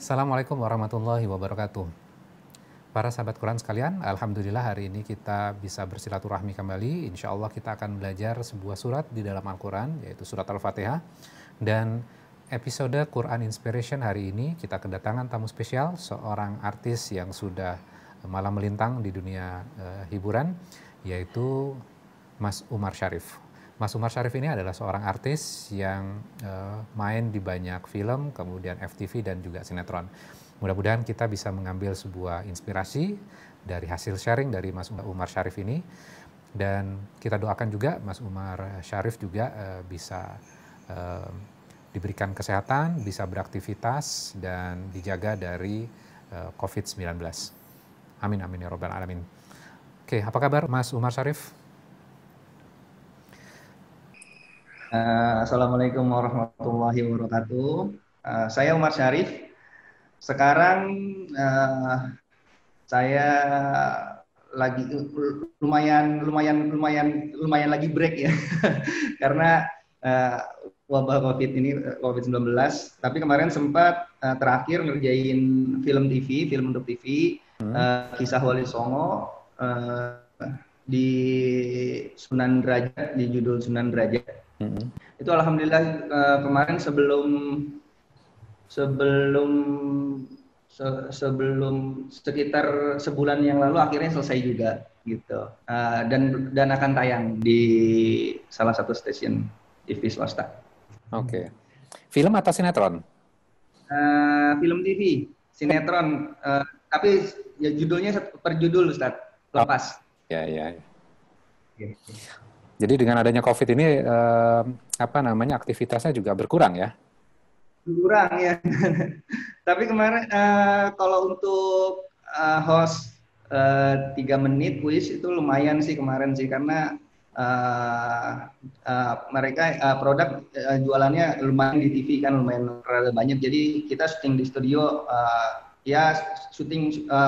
Assalamualaikum warahmatullahi wabarakatuh. Para sahabat Quran sekalian, Alhamdulillah hari ini kita bisa bersilaturahmi kembali. Insya Allah kita akan belajar sebuah surat di dalam Al-Quran, yaitu surat Al-Fatihah. Dan episode Quran Inspiration hari ini kita kedatangan tamu spesial, seorang artis yang sudah malam melintang di dunia hiburan, yaitu Mas Umar Syarif. Mas Umar Syarif ini adalah seorang artis yang main di banyak film, kemudian FTV dan juga sinetron. Mudah-mudahan kita bisa mengambil sebuah inspirasi dari hasil sharing dari Mas Umar Syarif ini. Dan kita doakan juga Mas Umar Syarif juga bisa diberikan kesehatan, bisa beraktivitas dan dijaga dari COVID-19. Amin, amin ya robbal alamin. Oke, apa kabar Mas Umar Syarif? Assalamualaikum warahmatullahi wabarakatuh. Saya Umar Syarif. Sekarang saya lagi lumayan lagi break ya, karena wabah COVID-19. Tapi kemarin sempat terakhir ngerjain film untuk TV, Kisah Wali Songo di Sunan Derajat, di judul Sunan Derajat. Itu alhamdulillah kemarin sebelum sekitar sebulan yang lalu akhirnya selesai juga gitu, dan akan tayang di salah satu stasiun TV swasta. Oke. Film atau sinetron? Film TV, sinetron, tapi ya judulnya per judul, Ustaz, lepas. Ya. Jadi dengan adanya COVID ini aktivitasnya juga berkurang ya? Berkurang ya. Tapi kemarin kalau untuk host 3 menit kuis itu lumayan sih kemarin sih, karena mereka produk jualannya lumayan di TV kan, lumayan rada banyak. Jadi kita syuting di studio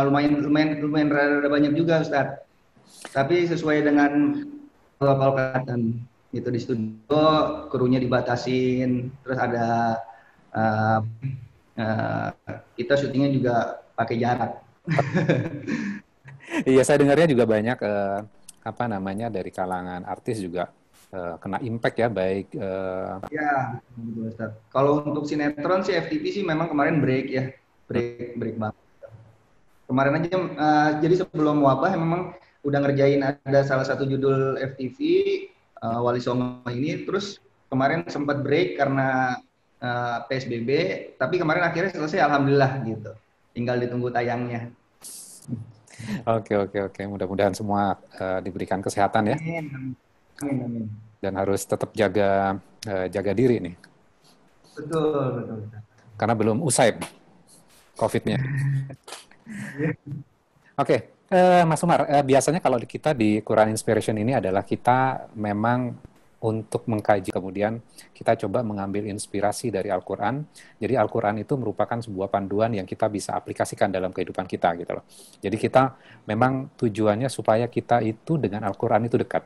lumayan rada banyak juga, Ustaz. Tapi sesuai dengan protokol kesehatan gitu, di studio krunya dibatasin, terus ada kita syutingnya juga pakai jarak. Iya, saya dengarnya juga banyak dari kalangan artis juga kena impact ya, baik Ya, betul, Ustaz. Kalau untuk sinetron sih FTV sih memang kemarin break banget. Kemarin aja jadi sebelum wabah memang udah ngerjain ada salah satu judul FTV Wali Songo ini, terus kemarin sempat break karena PSBB, tapi kemarin akhirnya selesai alhamdulillah gitu. Tinggal ditunggu tayangnya. Oke. Mudah-mudahan semua diberikan kesehatan ya. Amin. Dan harus tetap jaga diri nih. Betul. Karena belum usai COVID-nya. Oke, Mas Umar, biasanya kalau kita di Quran Inspiration ini adalah kita memang untuk mengkaji, kemudian kita coba mengambil inspirasi dari Al-Quran. Jadi Al-Quran itu merupakan sebuah panduan yang kita bisa aplikasikan dalam kehidupan kita gitu loh. Jadi kita memang tujuannya supaya kita itu dengan Al-Quran itu dekat.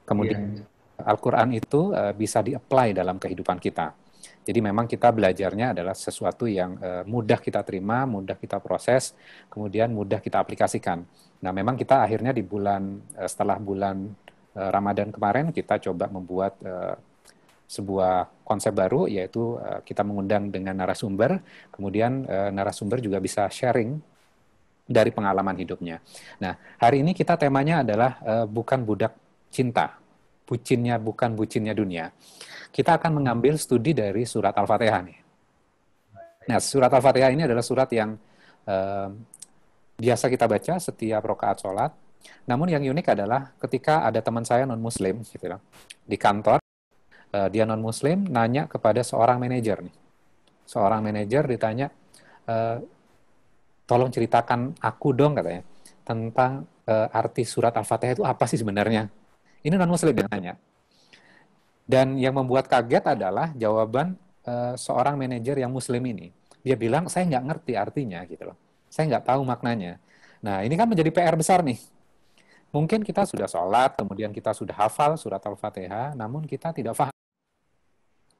Kemudian Al-Quran itu bisa di-apply dalam kehidupan kita. Jadi memang kita belajarnya adalah sesuatu yang mudah kita terima, mudah kita proses, kemudian mudah kita aplikasikan. Nah memang kita akhirnya di setelah bulan Ramadan kemarin kita coba membuat sebuah konsep baru, yaitu kita mengundang dengan narasumber, kemudian narasumber juga bisa sharing dari pengalaman hidupnya. Nah hari ini kita temanya adalah bukan budak cinta, bukan bucinnya dunia. Kita akan mengambil studi dari surat Al-Fatihah nih. Nah, surat Al-Fatihah ini adalah surat yang biasa kita baca setiap rakaat sholat. Namun yang unik adalah ketika ada teman saya non-muslim gitu, di kantor, dia non-muslim nanya kepada seorang manajer nih. Seorang manajer ditanya, tolong ceritakan aku dong katanya, tentang arti surat Al-Fatihah itu apa sih sebenarnya? Ini non-muslim yang nanya. Dan yang membuat kaget adalah jawaban seorang manajer yang muslim ini. Dia bilang, saya nggak ngerti artinya gitu loh. Saya nggak tahu maknanya. Nah, ini kan menjadi PR besar nih. Mungkin kita sudah sholat, kemudian kita sudah hafal surat Al-Fatihah, namun kita tidak paham.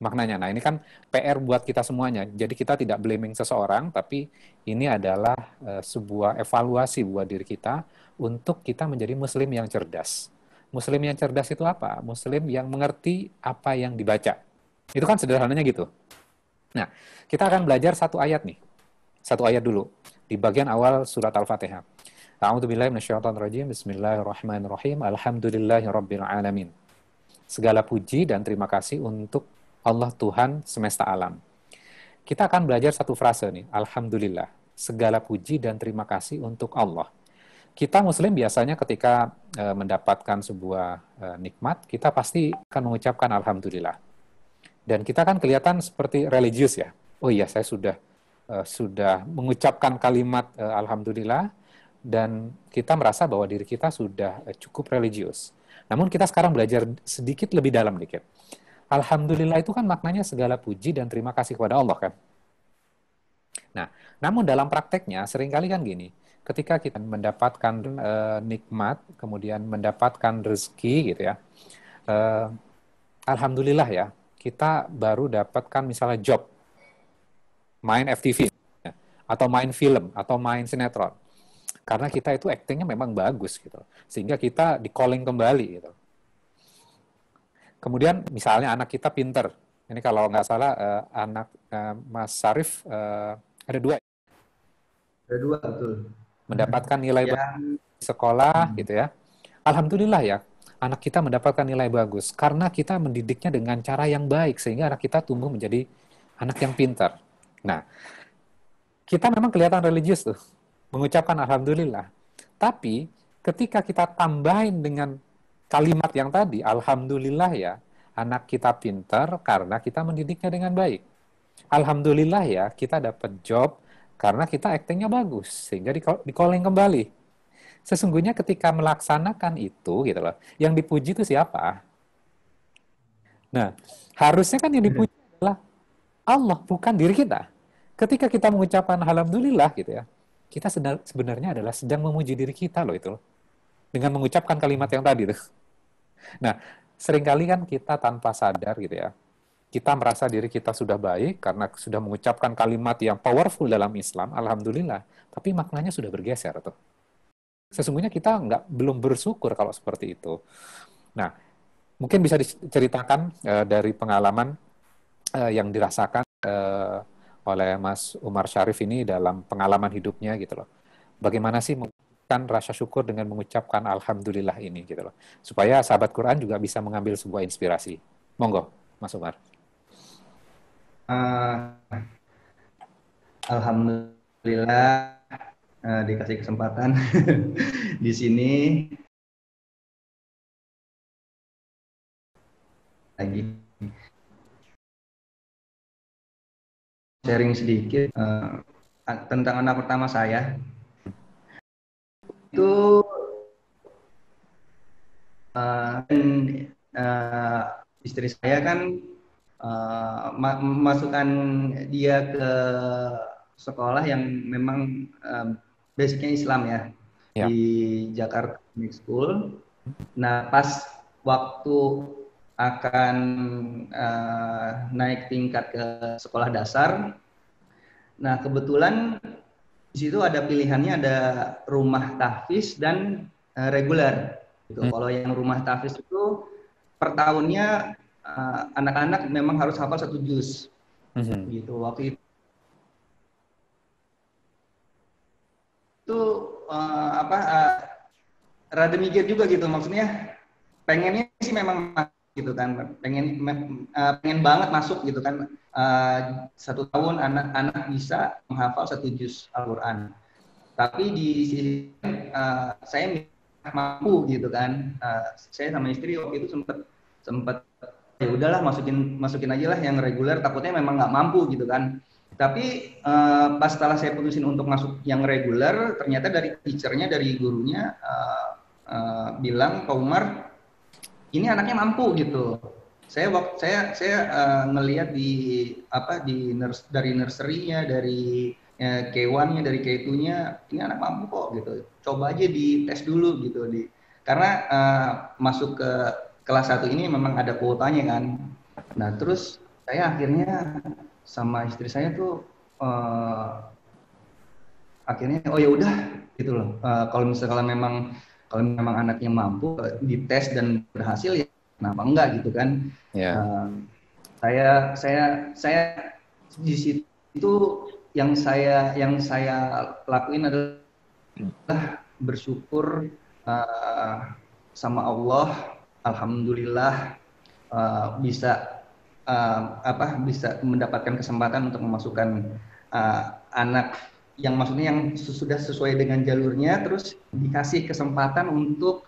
maknanya. Nah, ini kan PR buat kita semuanya. Jadi kita tidak blaming seseorang, tapi ini adalah sebuah evaluasi buat diri kita untuk kita menjadi muslim yang cerdas. Muslim yang cerdas itu apa? Muslim yang mengerti apa yang dibaca. Itu kan sederhananya gitu. Nah, kita akan belajar satu ayat nih. Satu ayat dulu di bagian awal surat Al-Fatihah. A'udzubillahi minasyaitonirrajim. Bismillahirrahmanirrahim. Alhamdulillahirabbil alamin. Segala puji dan terima kasih untuk Allah Tuhan semesta alam. Kita akan belajar satu frase nih, Alhamdulillah. Segala puji dan terima kasih untuk Allah. Kita muslim biasanya ketika mendapatkan sebuah nikmat, kita pasti akan mengucapkan Alhamdulillah. Dan kita kan kelihatan seperti religius ya. Oh iya, saya sudah mengucapkan kalimat Alhamdulillah, dan kita merasa bahwa diri kita sudah cukup religius. Namun kita sekarang belajar sedikit lebih dalam dikit. Alhamdulillah itu kan maknanya segala puji dan terima kasih kepada Allah kan. Nah, namun dalam prakteknya seringkali kan gini, ketika kita mendapatkan nikmat, kemudian mendapatkan rezeki gitu ya, Alhamdulillah ya, kita baru dapatkan misalnya job, main FTV, ya, atau main film, atau main sinetron. Karena kita itu actingnya memang bagus gitu, sehingga kita di calling kembali gitu. Kemudian misalnya anak kita pinter, ini kalau nggak salah anak Mas Sarif ada dua, Ada dua betul. mendapatkan nilai bagus Yang di sekolah gitu ya. Alhamdulillah ya, anak kita mendapatkan nilai bagus karena kita mendidiknya dengan cara yang baik sehingga anak kita tumbuh menjadi anak yang pintar. Nah, kita memang kelihatan religius tuh, mengucapkan Alhamdulillah. Tapi ketika kita tambahin dengan kalimat yang tadi, Alhamdulillah ya, anak kita pintar karena kita mendidiknya dengan baik. Alhamdulillah ya, kita dapat job karena kita aktingnya bagus, sehingga di calling kembali. Sesungguhnya ketika melaksanakan itu, gitu loh, yang dipuji itu siapa? Nah, harusnya kan yang dipuji adalah Allah, bukan diri kita. Ketika kita mengucapkan Alhamdulillah gitu ya, kita sebenarnya adalah sedang memuji diri kita loh itu loh. Dengan mengucapkan kalimat yang tadi tuh. Nah, seringkali kan kita tanpa sadar gitu ya, kita merasa diri kita sudah baik karena sudah mengucapkan kalimat yang powerful dalam Islam, Alhamdulillah, tapi maknanya sudah bergeser tuh. Sesungguhnya kita belum bersyukur kalau seperti itu. Nah, mungkin bisa diceritakan dari pengalaman yang dirasakan oleh Mas Umar Syarif ini dalam pengalaman hidupnya gitu loh. Bagaimana sih mengucapkan rasa syukur dengan mengucapkan Alhamdulillah ini gitu loh. Supaya sahabat Quran juga bisa mengambil sebuah inspirasi. Monggo, Mas Umar. Alhamdulillah dikasih kesempatan di sini lagi sharing sedikit tentang anak pertama saya. Itu istri saya kan memasukkan dia ke sekolah yang memang basicnya Islam ya, di Jakarta Islamic School. Nah, pas waktu akan naik tingkat ke sekolah dasar, nah kebetulan di situ ada pilihannya, ada rumah tahfiz dan reguler. Gitu. Kalau yang rumah tahfiz itu per tahunnya anak-anak memang harus hafal 1 juz. Gitu. Waktu itu rada mikir juga gitu, maksudnya pengennya sih memang gitu kan, pengen banget masuk gitu kan, 1 tahun anak-anak bisa menghafal 1 juz Al-Quran. Tapi di sisi saya mampu gitu kan, saya sama istri waktu itu sempat ya udahlah masukin aja lah yang reguler, takutnya memang nggak mampu gitu kan. Tapi pas setelah saya putusin untuk masuk yang reguler, ternyata dari teachernya, dari gurunya bilang, Pak Umar, ini anaknya mampu gitu. Saya ngelihat dari nursery-nya, dari K1-nya, dari K2-nya, ini anak mampu kok gitu. Coba aja dites dulu gitu. Karena masuk ke kelas 1 ini memang ada kuotanya kan. Nah, terus saya akhirnya sama istri saya tuh akhirnya oh ya udah gitu loh. Kalau misalnya kalau memang anaknya mampu dites dan berhasil ya kenapa enggak gitu kan. Ya. Eh, saya di situ yang saya lakuin adalah bersyukur uh, sama Allah, alhamdulillah bisa bisa mendapatkan kesempatan untuk memasukkan anak yang maksudnya yang sudah sesuai dengan jalurnya, terus dikasih kesempatan untuk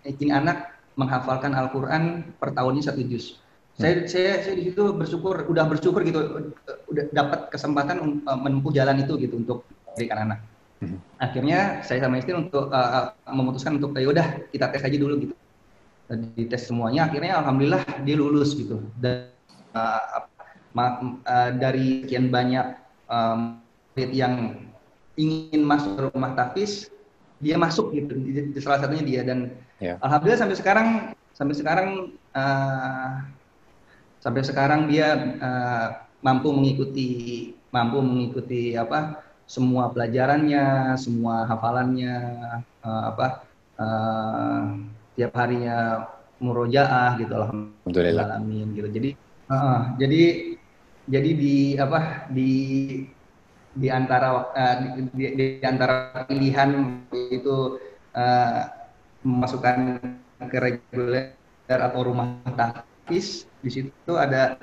ini anak menghafalkan Al-Quran per tahunnya 1 juz. Saya di situ udah bersyukur gitu, udah dapat kesempatan menempuh jalan itu gitu untuk memberikan anak. Akhirnya saya sama istri untuk memutuskan untuk ya udah kita tes aja dulu gitu. Dites semuanya, akhirnya alhamdulillah dia lulus gitu. Dan dari sekian banyak murid yang ingin masuk ke rumah tahfiz, dia masuk gitu di salah satunya dia. Dan alhamdulillah sampai sekarang dia mampu mengikuti semua pelajarannya, semua hafalannya, tiap harinya murojaah gitu, alhamdulillah alamin gitu. Jadi di antara pilihan itu memasukkan ke reguler atau rumah tahfiz, di situ ada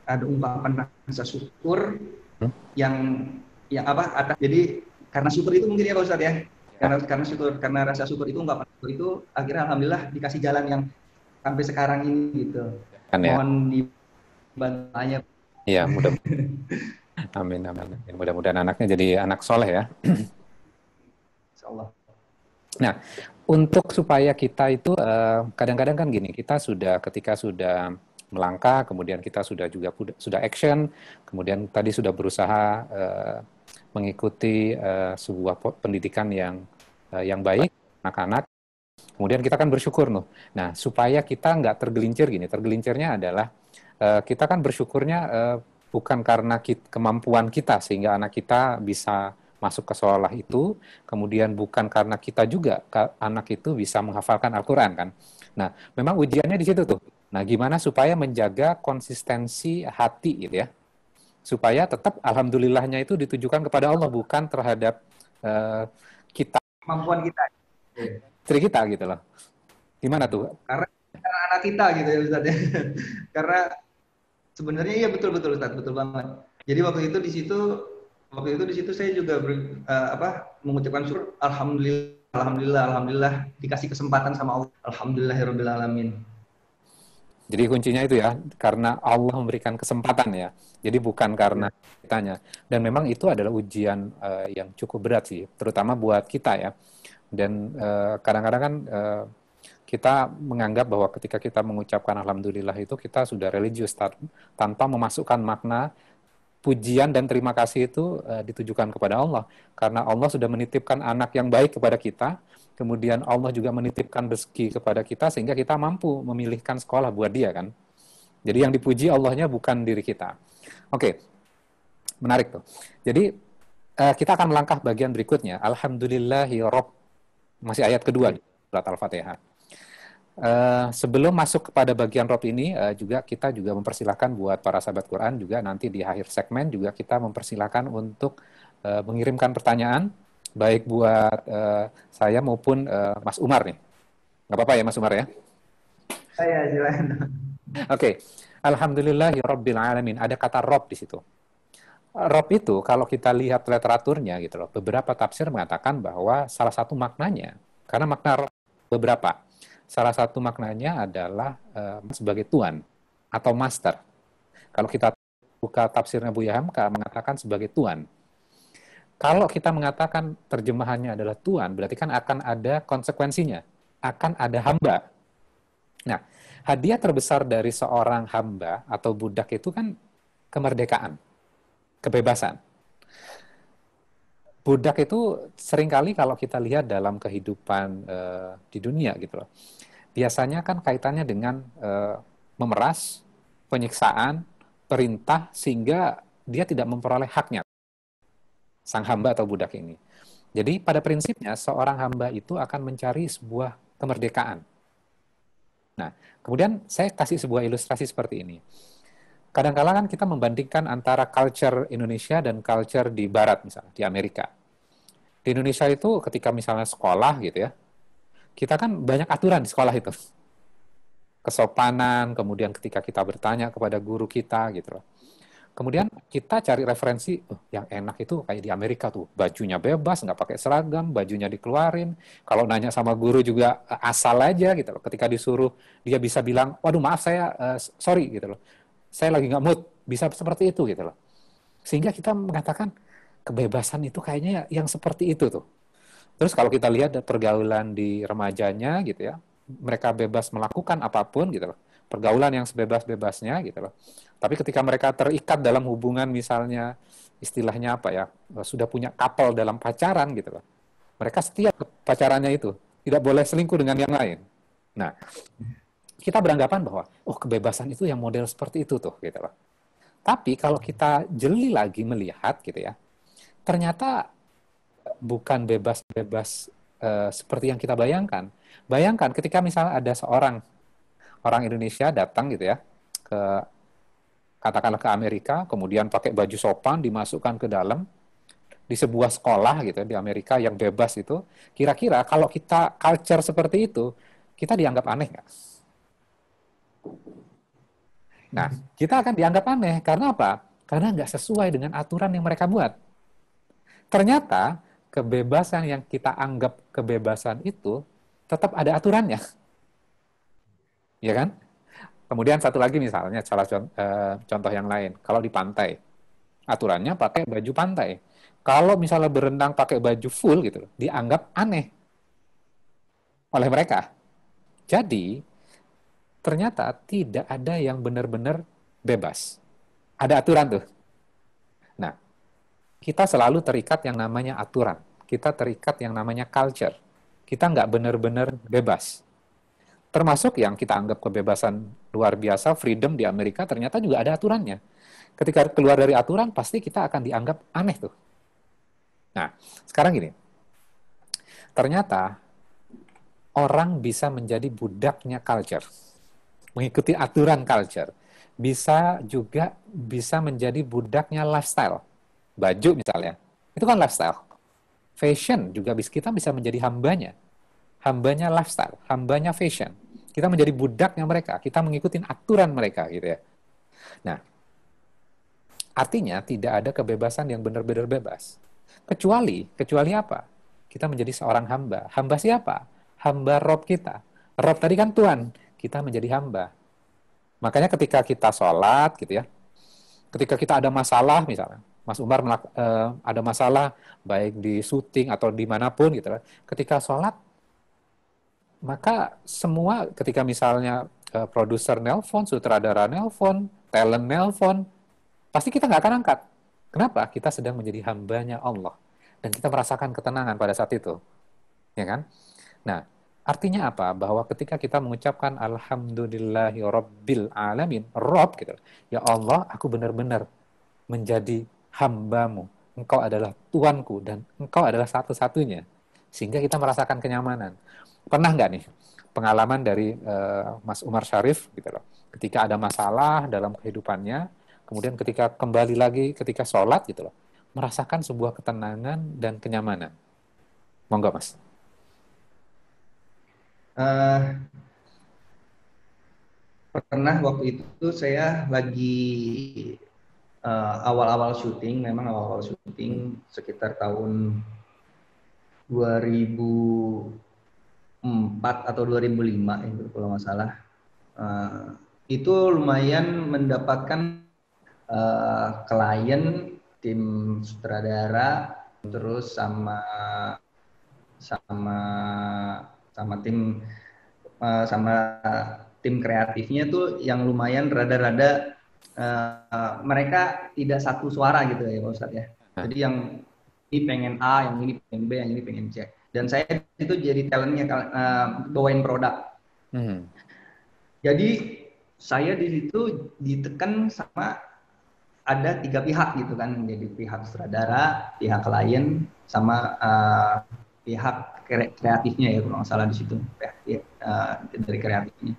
ungkapan rasa syukur yang jadi karena syukur itu mungkin ya Pak Ustadz ya, karena rasa syukur itu, ungkapan syukur itu, akhirnya alhamdulillah dikasih jalan yang sampai sekarang ini gitu. Mohon dibantunya. Iya, amin. Mudah-mudahan anaknya jadi anak soleh ya. Insyaallah. Nah, untuk supaya kita itu kadang-kadang kan gini, ketika sudah melangkah, kemudian kita sudah action, kemudian tadi sudah berusaha mengikuti sebuah pendidikan yang baik anak-anak, kemudian kita kan bersyukur noh. Nah, supaya kita nggak tergelincirnya adalah kita kan bersyukurnya bukan karena kemampuan kita sehingga anak kita bisa masuk ke sekolah itu, kemudian bukan karena kita juga anak itu bisa menghafalkan Al-Quran kan. Nah, memang ujiannya di situ tuh. Nah, gimana supaya menjaga konsistensi hati gitu ya, supaya tetap alhamdulillahnya itu ditujukan kepada Allah, bukan terhadap kita, kemampuan kita, istri kita gitu loh. Gimana tuh? Karena anak kita gitu ya Ustaz ya. Karena sebenarnya iya betul Ustaz, betul banget. Jadi waktu itu di situ saya juga mengucapkan syukur, alhamdulillah dikasih kesempatan sama Allah, alhamdulillahirabbil alamin. Jadi kuncinya itu ya, karena Allah memberikan kesempatan ya. Jadi bukan karena kitanya. Dan memang itu adalah ujian yang cukup berat sih, terutama buat kita ya. Dan kadang-kadang kan kita menganggap bahwa ketika kita mengucapkan alhamdulillah itu kita sudah religius tanpa memasukkan makna pujian dan terima kasih itu ditujukan kepada Allah. Karena Allah sudah menitipkan anak yang baik kepada kita, kemudian Allah juga menitipkan rezeki kepada kita sehingga kita mampu memilihkan sekolah buat dia kan. Jadi yang dipuji Allahnya bukan diri kita. Oke, menarik tuh. Jadi kita akan melangkah bagian berikutnya. Alhamdulillahi Rabb. Masih ayat kedua di surat Al-Fatihah. Sebelum masuk kepada bagian Rob ini, kita juga mempersilahkan buat para sahabat Quran juga nanti di akhir segmen juga kita mempersilahkan untuk mengirimkan pertanyaan, baik buat saya maupun Mas Umar nih. Nggak apa-apa ya Mas Umar ya? Saya silakan. Oke. Alhamdulillahi Rabbil Alamin. Ada kata Rob di situ. Rob itu kalau kita lihat literaturnya gitu loh, beberapa tafsir mengatakan bahwa salah satu maknanya, karena makna Rob beberapa. Salah satu maknanya adalah sebagai tuan atau master. Kalau kita buka tafsirnya Buya Hamka mengatakan sebagai tuan. Kalau kita mengatakan terjemahannya adalah tuan, berarti kan akan ada konsekuensinya. Akan ada hamba. Nah, hadiah terbesar dari seorang hamba atau budak itu kan kemerdekaan, kebebasan. budak itu seringkali kalau kita lihat dalam kehidupan di dunia gitu loh. Biasanya kan kaitannya dengan memeras, penyiksaan, perintah sehingga dia tidak memperoleh haknya, sang hamba atau budak ini. Jadi pada prinsipnya seorang hamba itu akan mencari sebuah kemerdekaan. Nah, kemudian saya kasih sebuah ilustrasi seperti ini. Kadang-kala kan kita membandingkan antara culture Indonesia dan culture di Barat misalnya, di Amerika. Di Indonesia itu ketika misalnya sekolah gitu ya, kita kan banyak aturan di sekolah itu. Kesopanan, kemudian ketika kita bertanya kepada guru kita gitu loh. Kemudian kita cari referensi, oh, yang enak itu kayak di Amerika tuh, bajunya bebas, nggak pakai seragam, bajunya dikeluarin. Kalau nanya sama guru juga asal aja gitu loh. Ketika disuruh, dia bisa bilang, waduh maaf saya, sorry gitu loh. Saya lagi nggak mood, bisa seperti itu gitu loh. Sehingga kita mengatakan, kebebasan itu kayaknya yang seperti itu tuh. Terus kalau kita lihat pergaulan di remajanya gitu ya, mereka bebas melakukan apapun gitu loh. Pergaulan yang sebebas-bebasnya gitu loh. Tapi ketika mereka terikat dalam hubungan misalnya istilahnya apa ya, sudah punya couple dalam pacaran gitu loh. Mereka setia ke pacarannya itu, tidak boleh selingkuh dengan yang lain. Nah, kita beranggapan bahwa oh kebebasan itu yang model seperti itu tuh gitu loh. Tapi kalau kita jeli lagi melihat gitu ya, ternyata bukan bebas-bebas seperti yang kita bayangkan. Bayangkan ketika misalnya ada seorang orang Indonesia datang gitu ya ke katakanlah ke Amerika, kemudian pakai baju sopan dimasukkan ke dalam di sebuah sekolah gitu di Amerika yang bebas itu, kira-kira kalau kita culture seperti itu, kita dianggap aneh nggak? Nah, kita akan dianggap aneh karena apa? Karena nggak sesuai dengan aturan yang mereka buat. Ternyata kebebasan yang kita anggap kebebasan itu tetap ada aturannya, ya kan? Kemudian satu lagi misalnya salah contoh yang lain, kalau di pantai, aturannya pakai baju pantai. Kalau misalnya berenang pakai baju full gitu, dianggap aneh oleh mereka. Jadi ternyata tidak ada yang benar-benar bebas. Ada aturan tuh. Nah, kita selalu terikat yang namanya aturan. Kita terikat yang namanya culture. Kita nggak benar-benar bebas. Termasuk yang kita anggap kebebasan luar biasa, freedom di Amerika, ternyata juga ada aturannya. Ketika keluar dari aturan, pasti kita akan dianggap aneh tuh. Nah, sekarang gini, ternyata orang bisa menjadi budaknya culture, mengikuti aturan culture. Bisa juga bisa menjadi budaknya lifestyle. Baju misalnya, itu kan lifestyle. Fashion juga kita bisa menjadi hambanya lifestyle, hambanya fashion. Kita menjadi budaknya mereka, kita mengikuti aturan mereka gitu ya. Nah, artinya tidak ada kebebasan yang benar-benar bebas. Kecuali apa? Kita menjadi seorang hamba. Hamba siapa? Hamba Rob kita. Rob tadi kan Tuhan, kita menjadi hamba. Makanya ketika kita sholat gitu ya, ketika kita ada masalah misalnya, Mas Umar ada masalah baik di syuting atau dimanapun gitu lah, ketika sholat, maka semua ketika misalnya produser nelpon, sutradara nelpon, talent nelpon, pasti kita nggak akan angkat. Kenapa? Kita sedang menjadi hambanya Allah. Dan kita merasakan ketenangan pada saat itu. Ya kan? Nah, artinya apa? Bahwa ketika kita mengucapkan Alhamdulillahi Rabbil Alamin, Rob gitu. Ya Allah, aku benar-benar menjadi hambamu. Engkau adalah Tuanku dan engkau adalah satu-satunya. Sehingga kita merasakan kenyamanan. Pernah nggak nih pengalaman dari Mas Umar Syarif gitu loh. Ketika ada masalah dalam kehidupannya, kemudian ketika kembali lagi ketika sholat gitu loh, merasakan sebuah ketenangan dan kenyamanan. Monggo Mas. Uh, Pernah waktu itu saya lagi awal-awal syuting, memang awal-awal syuting sekitar tahun 2004 atau 2005 itu kalau nggak salah. Itu lumayan mendapatkan klien, tim sutradara, terus sama sama sama tim sama tim kreatifnya tuh yang lumayan rada-rada mereka tidak satu suara gitu ya Pak Ustadz ya. Jadi yang ini pengen A, yang ini pengen B, yang ini pengen C. Dan saya itu jadi talentnya bawain produk. Jadi saya di situ ditekan sama ada 3 pihak gitu kan, jadi pihak sutradara, pihak klien, sama pihak kreatifnya ya kalau nggak salah di situ, dari kreatifnya.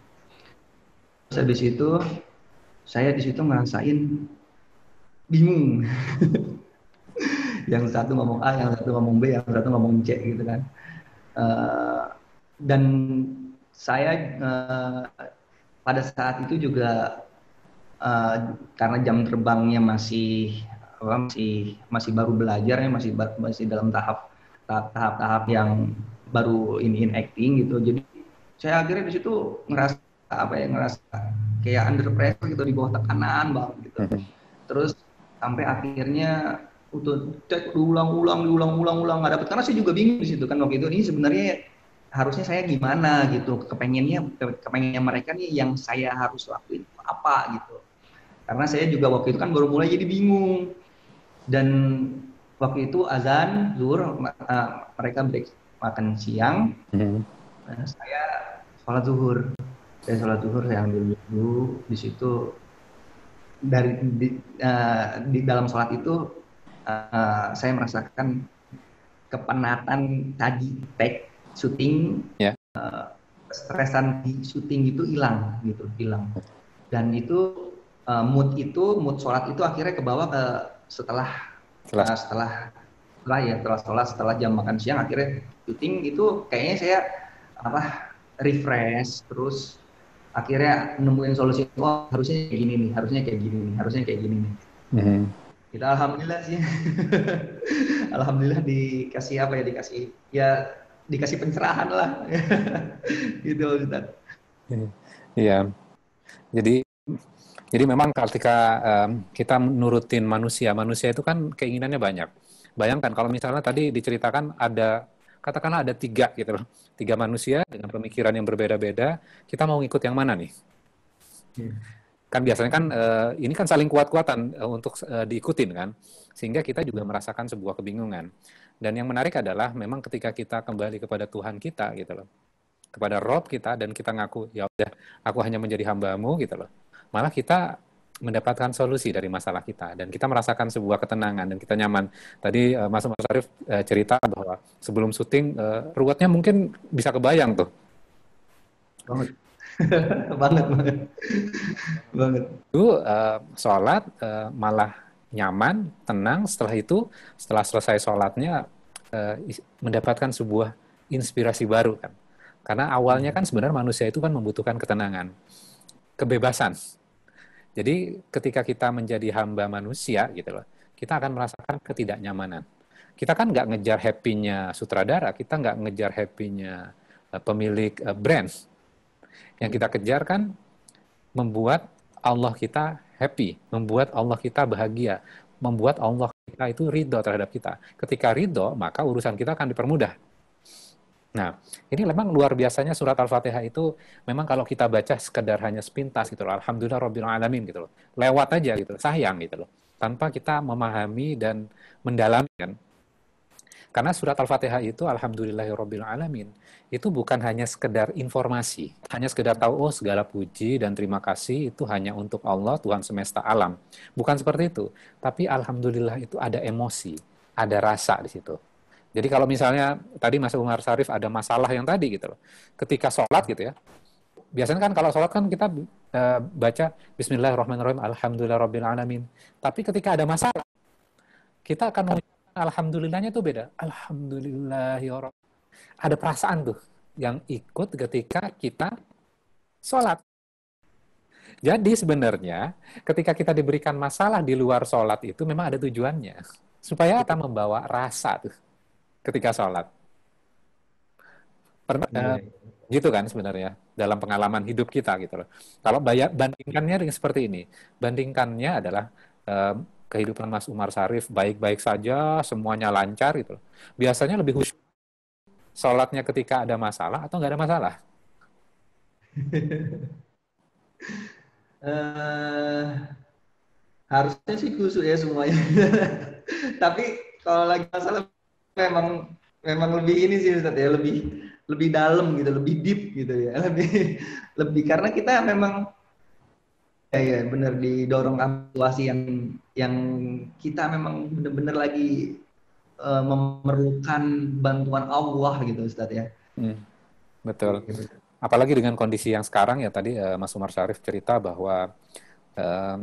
Terus habis itu saya di situ ngerasain bingung. Yang satu ngomong A, yang satu ngomong B, yang satu ngomong C gitu kan. Dan saya pada saat itu juga karena jam terbangnya masih baru belajar ya, masih dalam tahap yang baru in acting gitu. Jadi saya akhirnya di situ ngerasa kayak under pressure gitu, di bawah tekanan banget gitu. Terus sampai akhirnya untuk cek diulang-ulang nggak dapet, karena saya juga bingung di situ kan waktu itu, ini sebenarnya harusnya saya gimana gitu, kepengennya mereka nih yang saya harus lakuin apa gitu, karena saya juga waktu itu kan baru mulai jadi bingung. Dan waktu itu azan zuhur, mereka break makan siang, saya sholat zuhur saya ambil dulu di situ. Di dalam sholat itu saya merasakan kepenatan tadi take syuting, stresan di syuting itu hilang. Dan itu mood sholat itu akhirnya kebawa ke setelah sholat, setelah jam makan siang, akhirnya syuting itu kayaknya saya refresh, terus akhirnya nemuin solusi. Harusnya kayak gini nih, harusnya kayak gini nih. Kita alhamdulillah sih. Alhamdulillah dikasih pencerahan lah. Gitu Ustaz. Iya. Jadi memang ketika kita nurutin manusia itu kan keinginannya banyak. Bayangkan kalau misalnya tadi diceritakan katakanlah ada 3 gitu loh. 3 manusia dengan pemikiran yang berbeda-beda, kita mau ngikut yang mana nih? Kan biasanya kan ini kan saling kuat-kuatan untuk diikutin kan, sehingga kita juga merasakan sebuah kebingungan. Dan yang menarik adalah memang ketika kita kembali kepada Tuhan kita gitu loh, kepada Rob kita, dan kita ngaku ya udah aku hanya menjadi hamba-Mu gitu loh, malah kita mendapatkan solusi dari masalah kita dan kita merasakan sebuah ketenangan dan kita nyaman. Tadi Mas Arif cerita bahwa sebelum syuting ruwetnya mungkin bisa kebayang tuh. banget. Itu sholat malah nyaman, tenang. Setelah selesai sholatnya mendapatkan sebuah inspirasi baru kan. Karena awalnya kan sebenarnya manusia itu kan membutuhkan ketenangan, kebebasan. Jadi ketika kita menjadi hamba manusia gitu loh, kita akan merasakan ketidaknyamanan. Kita kan nggak ngejar happy-nya sutradara, kita nggak ngejar happy-nya pemilik brand. Yang kita kejar kan membuat Allah kita happy, membuat Allah kita bahagia, membuat Allah kita itu ridho terhadap kita. Ketika ridho, maka urusan kita akan dipermudah. Nah, ini memang luar biasanya surat Al-Fatihah itu, memang kalau kita baca sekedar hanya sepintas gitu loh, Alhamdulillah Rabbil Alamin gitu loh, lewat aja gitu, sayang gitu loh, tanpa kita memahami dan mendalami kan. Karena surat Al-Fatihah itu, Alhamdulillahi Rabbil Alamin, itu bukan hanya sekedar informasi, hanya sekedar tahu, oh segala puji dan terima kasih itu hanya untuk Allah, Tuhan semesta alam. Bukan seperti itu, tapi Alhamdulillah itu ada emosi, ada rasa di situ. Jadi kalau misalnya tadi Mas Umar Sarif ada masalah yang tadi gitu loh, ketika sholat gitu ya, biasanya kan kalau sholat kan kita baca Bismillahirrahmanirrahim, Alhamdulillahirabbil alamin. Tapi ketika ada masalah, kita akan mengucapkan alhamdulillahnya itu beda. Alhamdulillahirabbil. Ada perasaan tuh yang ikut ketika kita sholat. Jadi sebenarnya ketika kita diberikan masalah di luar sholat itu memang ada tujuannya, supaya kita membawa rasa tuh ketika sholat. Gitu kan sebenarnya dalam pengalaman hidup kita gitu loh. Kalau bandingkannya dengan seperti ini, bandingkannya adalah kehidupan Mas Umar Sarif baik-baik saja, semuanya lancar gitu loh. Biasanya lebih khusyuk sholatnya ketika ada masalah atau nggak ada masalah? Harusnya sih khusyuk ya semuanya. Tapi kalau lagi masalah memang memang lebih ini sih Ustaz ya, lebih lebih dalam gitu, lebih deep gitu ya. Lebih lebih karena kita memang ya, ya benar didorong ke situasi yang kita memang benar-benar lagi memerlukan bantuan Allah gitu Ustaz ya. Betul. Gitu. Apalagi dengan kondisi yang sekarang ya tadi Mas Umar Syarif cerita bahwa eh,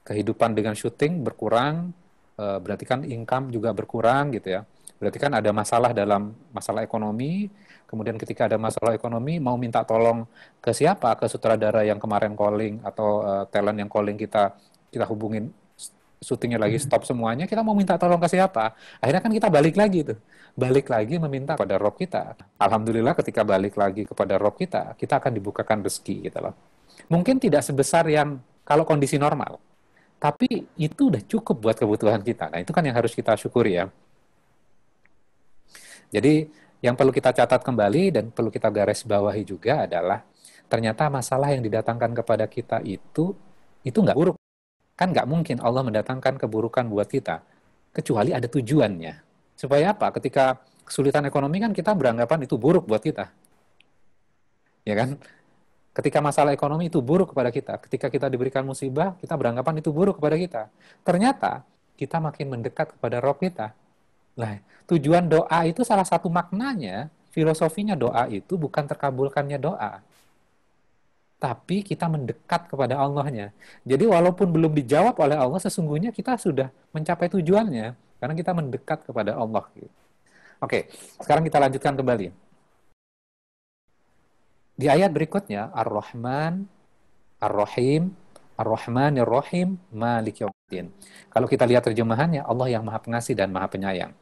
kehidupan dengan syuting berkurang, berarti kan income juga berkurang gitu ya. Berarti kan ada masalah dalam masalah ekonomi, kemudian ketika ada masalah ekonomi mau minta tolong ke siapa? Ke sutradara yang kemarin calling atau talent yang calling kita hubungin syutingnya lagi stop semuanya, kita mau minta tolong ke siapa? Akhirnya kan kita balik lagi tuh. Balik lagi meminta kepada Rob kita. Alhamdulillah ketika balik lagi kepada Rob kita akan dibukakan rezeki gitu loh. Mungkin tidak sebesar yang kalau kondisi normal, tapi itu udah cukup buat kebutuhan kita. Nah, itu kan yang harus kita syukuri ya. Jadi, yang perlu kita catat kembali dan perlu kita garis bawahi juga adalah ternyata masalah yang didatangkan kepada kita itu nggak buruk. Kan nggak mungkin Allah mendatangkan keburukan buat kita, kecuali ada tujuannya. Supaya apa? Ketika kesulitan ekonomi kan kita beranggapan itu buruk buat kita. Ya kan? Ketika masalah ekonomi itu buruk kepada kita, ketika kita diberikan musibah, kita beranggapan itu buruk kepada kita. Ternyata kita makin mendekat kepada Rob kita. Nah, tujuan doa itu salah satu maknanya, filosofinya doa itu bukan terkabulkannya doa, tapi kita mendekat kepada Allahnya. Jadi walaupun belum dijawab oleh Allah, sesungguhnya kita sudah mencapai tujuannya, karena kita mendekat kepada Allah. Oke, sekarang kita lanjutkan kembali. Di ayat berikutnya, Ar-Rahman, Ar-Rahim, Ar-Rahman, Ar-Rahim, Malik Yawmiddin. Kalau kita lihat terjemahannya, Allah yang Maha Pengasih dan Maha Penyayang.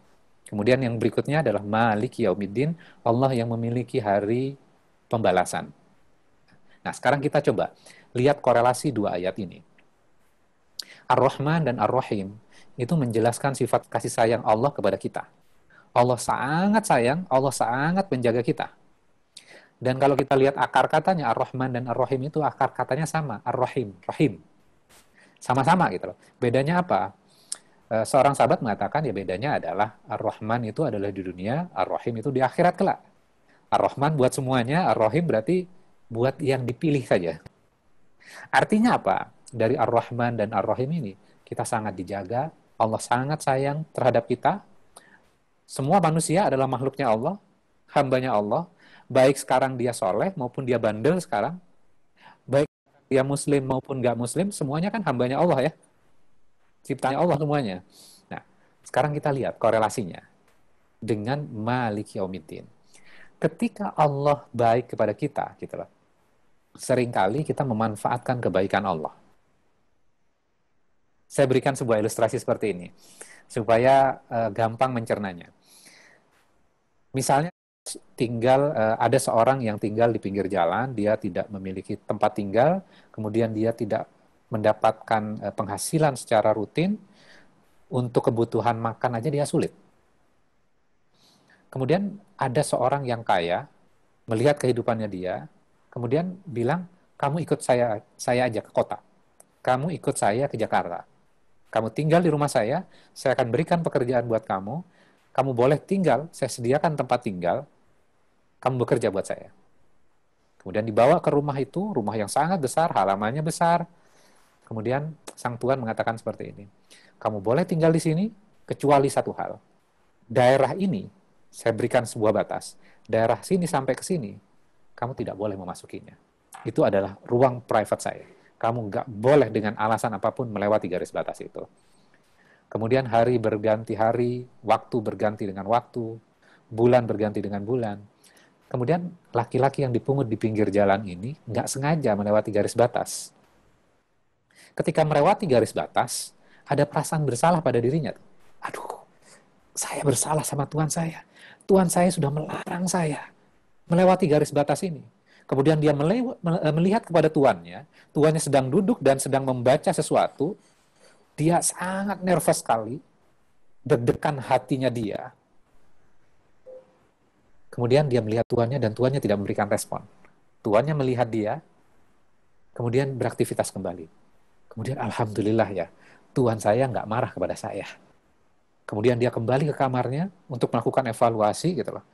Kemudian yang berikutnya adalah Malik Yawmiddin, Allah yang memiliki hari pembalasan. Nah, sekarang kita coba lihat korelasi dua ayat ini. Ar-Rahman dan Ar-Rahim itu menjelaskan sifat kasih sayang Allah kepada kita. Allah sangat sayang, Allah sangat menjaga kita. Dan kalau kita lihat akar katanya, Ar-Rahman dan Ar-Rahim itu akar katanya sama, Ar-Rahim, Rahim. Sama-sama gitu loh. Bedanya apa? Seorang sahabat mengatakan ya bedanya adalah Ar-Rahman itu adalah di dunia, Ar-Rahim itu di akhirat kelak. Ar-Rahman buat semuanya, Ar-Rahim berarti buat yang dipilih saja. Artinya apa? Dari Ar-Rahman dan Ar-Rahim ini, kita sangat dijaga, Allah sangat sayang terhadap kita. Semua manusia adalah makhluknya Allah, hambanya Allah, baik sekarang dia soleh maupun dia bandel sekarang, baik dia muslim maupun nggak muslim, semuanya kan hambanya Allah ya. Ciptaan Allah semuanya. Nah, sekarang kita lihat korelasinya dengan Malik Yaumiddin. Ketika Allah baik kepada kita, gitu loh. Seringkali kita memanfaatkan kebaikan Allah. Saya berikan sebuah ilustrasi seperti ini, supaya gampang mencernanya. Misalnya, ada seorang yang tinggal di pinggir jalan, dia tidak memiliki tempat tinggal, kemudian dia tidak mendapatkan penghasilan secara rutin, untuk kebutuhan makan aja dia sulit. Kemudian ada seorang yang kaya, melihat kehidupannya dia, kemudian bilang, kamu ikut saya aja ke kota. Kamu ikut saya ke Jakarta. Kamu tinggal di rumah saya akan berikan pekerjaan buat kamu boleh tinggal, saya sediakan tempat tinggal, kamu bekerja buat saya. Kemudian dibawa ke rumah itu, rumah yang sangat besar, halamannya besar. Kemudian sang tuan mengatakan seperti ini, kamu boleh tinggal di sini, kecuali satu hal. Daerah ini, saya berikan sebuah batas. Daerah sini sampai ke sini, kamu tidak boleh memasukinya. Itu adalah ruang private saya. Kamu nggak boleh dengan alasan apapun melewati garis batas itu. Kemudian hari berganti hari, waktu berganti dengan waktu, bulan berganti dengan bulan. Kemudian laki-laki yang dipungut di pinggir jalan ini nggak sengaja melewati garis batas. Ketika melewati garis batas, ada perasaan bersalah pada dirinya. Aduh, saya bersalah sama Tuhan saya. Tuhan saya sudah melarang saya melewati garis batas ini. Kemudian dia melihat kepada tuannya sedang duduk dan sedang membaca sesuatu, dia sangat nervous sekali, deg-degan hatinya dia. Kemudian dia melihat tuannya dan tuannya tidak memberikan respon. Tuannya melihat dia, kemudian beraktivitas kembali. Kemudian alhamdulillah ya, Tuhan saya nggak marah kepada saya. Kemudian dia kembali ke kamarnya untuk melakukan evaluasi gitu loh.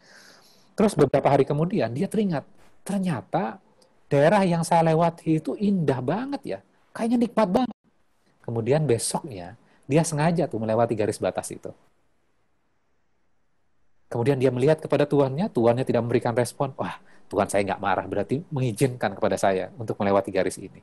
Terus beberapa hari kemudian dia teringat, ternyata daerah yang saya lewati itu indah banget ya. Kayaknya nikmat banget. Kemudian besoknya dia sengaja tuh melewati garis batas itu. Kemudian dia melihat kepada tuannya, tuannya tidak memberikan respon. Wah, Tuhan saya nggak marah, berarti mengizinkan kepada saya untuk melewati garis ini.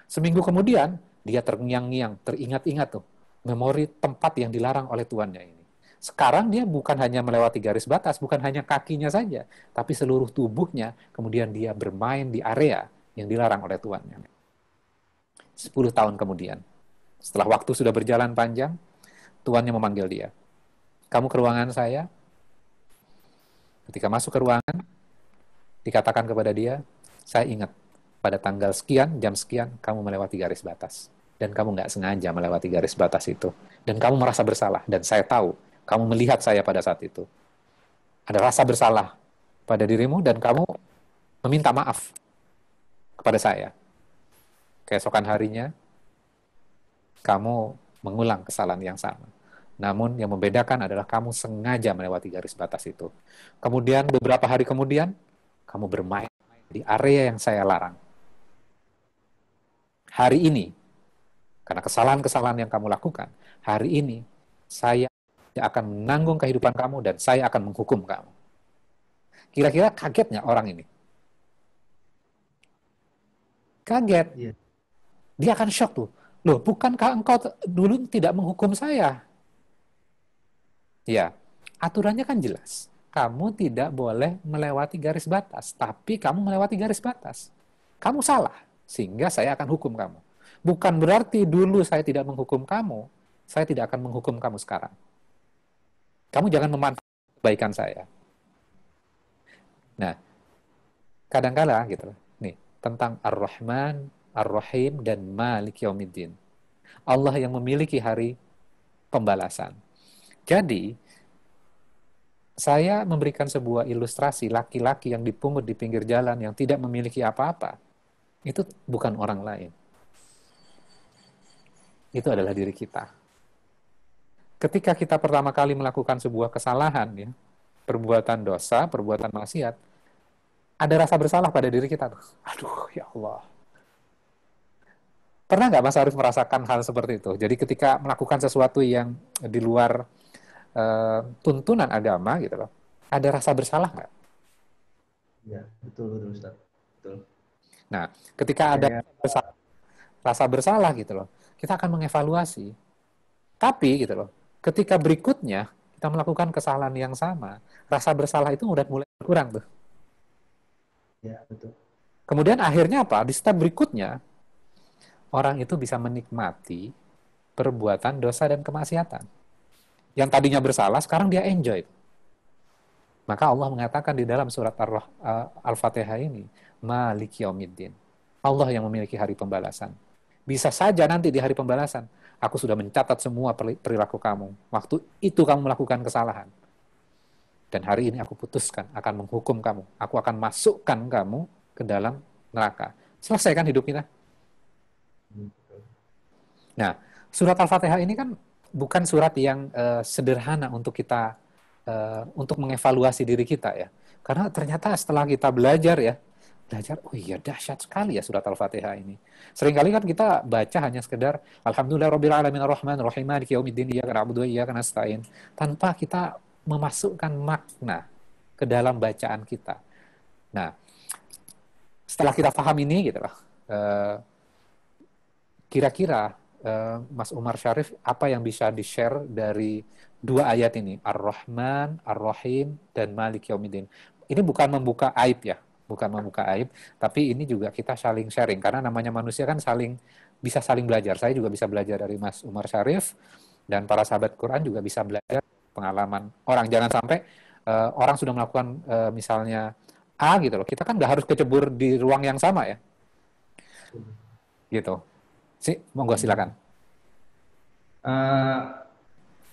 Seminggu kemudian, dia terngiang-ngiang, teringat-ingat tuh, memori tempat yang dilarang oleh tuannya ini. Sekarang dia bukan hanya melewati garis batas, bukan hanya kakinya saja, tapi seluruh tubuhnya, kemudian dia bermain di area yang dilarang oleh tuannya. 10 tahun kemudian, setelah waktu sudah berjalan panjang, tuannya memanggil dia. Kamu ke ruangan saya. Ketika masuk ke ruangan, dikatakan kepada dia, saya ingat pada tanggal sekian, jam sekian, kamu melewati garis batas. Dan kamu nggak sengaja melewati garis batas itu. Dan kamu merasa bersalah. Dan saya tahu, kamu melihat saya pada saat itu. Ada rasa bersalah pada dirimu dan kamu meminta maaf kepada saya. Keesokan harinya, kamu mengulang kesalahan yang sama. Namun yang membedakan adalah kamu sengaja melewati garis batas itu. Kemudian beberapa hari kemudian, kamu bermain di area yang saya larang. Hari ini, karena kesalahan-kesalahan yang kamu lakukan, hari ini saya akan menanggung kehidupan kamu dan saya akan menghukum kamu. Kira-kira kagetnya orang ini? Kaget. Iya. Dia akan shock tuh. Loh, bukankah engkau dulu tidak menghukum saya? Ya, aturannya kan jelas. Kamu tidak boleh melewati garis batas, tapi kamu melewati garis batas. Kamu salah, sehingga saya akan hukum kamu. Bukan berarti dulu saya tidak menghukum kamu, saya tidak akan menghukum kamu sekarang. Kamu jangan memanfaatkan kebaikan saya. Nah, kadang-kala gitu nih, tentang Ar-Rahman, Ar-Rahim, dan Malik Yaumiddin. Allah yang memiliki hari pembalasan. Jadi, saya memberikan sebuah ilustrasi laki-laki yang dipungut di pinggir jalan yang tidak memiliki apa-apa. Itu bukan orang lain. Itu adalah diri kita. Ketika kita pertama kali melakukan sebuah kesalahan, ya, perbuatan dosa, perbuatan maksiat, ada rasa bersalah pada diri kita tuh. Aduh, ya Allah. Pernah nggak Mas Arif merasakan hal seperti itu? Jadi ketika melakukan sesuatu yang di luar tuntunan agama gitu loh, ada rasa bersalah nggak? Iya, betul betul Ustaz. Betul. Nah, ketika ada rasa bersalah gitu loh, kita akan mengevaluasi. Tapi gitu loh, ketika berikutnya kita melakukan kesalahan yang sama, rasa bersalah itu udah mulai berkurang tuh. Ya, betul. Kemudian akhirnya apa? Di step berikutnya, orang itu bisa menikmati perbuatan dosa dan kemaksiatan. Yang tadinya bersalah, sekarang dia enjoy. Maka Allah mengatakan di dalam surat Al-Fatihah ini, Malik Yaumiddin. Allah yang memiliki hari pembalasan. Bisa saja nanti di hari pembalasan, aku sudah mencatat semua perilaku kamu. Waktu itu kamu melakukan kesalahan. Dan hari ini aku putuskan akan menghukum kamu. Aku akan masukkan kamu ke dalam neraka. Selesaikan hidup kita. Nah, surat Al-Fatihah ini kan bukan surat yang sederhana untuk kita untuk mengevaluasi diri kita ya. Karena ternyata setelah kita belajar, oh iya dahsyat sekali ya surat Al-Fatihah ini. Seringkali kan kita baca hanya sekedar Alhamdulillahirabbil alamin arrahmanir rahim maliki yaumiddin iyyaka na'budu wa iyyaka nasta'in, tanpa kita memasukkan makna ke dalam bacaan kita. Nah, setelah kita paham ini gitu loh. Kira-kira Mas Umar Syarif, apa yang bisa di-share dari dua ayat ini, Ar-Rahman, Ar-Rahim, dan Malik Yaumiddin? Ini bukan membuka aib ya, bukan membuka aib, tapi ini juga kita saling sharing, karena namanya manusia kan bisa saling belajar. Saya juga bisa belajar dari Mas Umar Syarif, dan para sahabat Quran juga bisa belajar pengalaman orang. Jangan sampai orang sudah melakukan misalnya A gitu loh, kita kan nggak harus kecebur di ruang yang sama ya, gitu. Monggo silakan.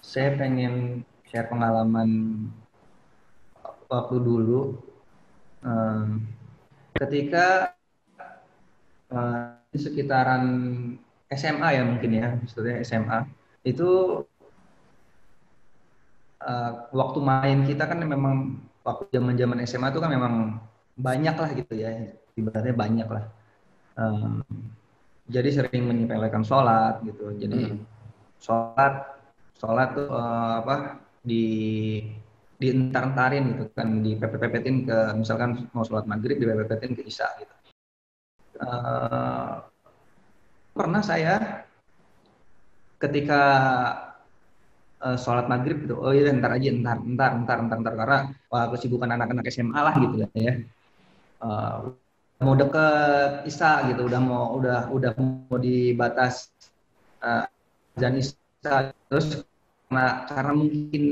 Saya pengen share pengalaman waktu dulu ketika di sekitaran SMA ya mungkin ya, maksudnya SMA itu waktu main kita kan memang waktu zaman-zaman SMA itu kan memang banyak lah gitu ya, ibaratnya banyak lah. Um, jadi sering menyepelekan sholat gitu. Jadi sholat sholat tuh apa di dientar-entarin gitu kan, dipepet-pepetin ke misalkan mau sholat maghrib dipepet-pepetin ke isya gitu. Uh, Pernah saya ketika sholat maghrib gitu, oh iya ntar aja, ntar karena wah, kesibukan anak-anak SMA lah gitu ya. Uh, Mau deket Isa gitu, udah mau di batas azan Isa, terus karena mungkin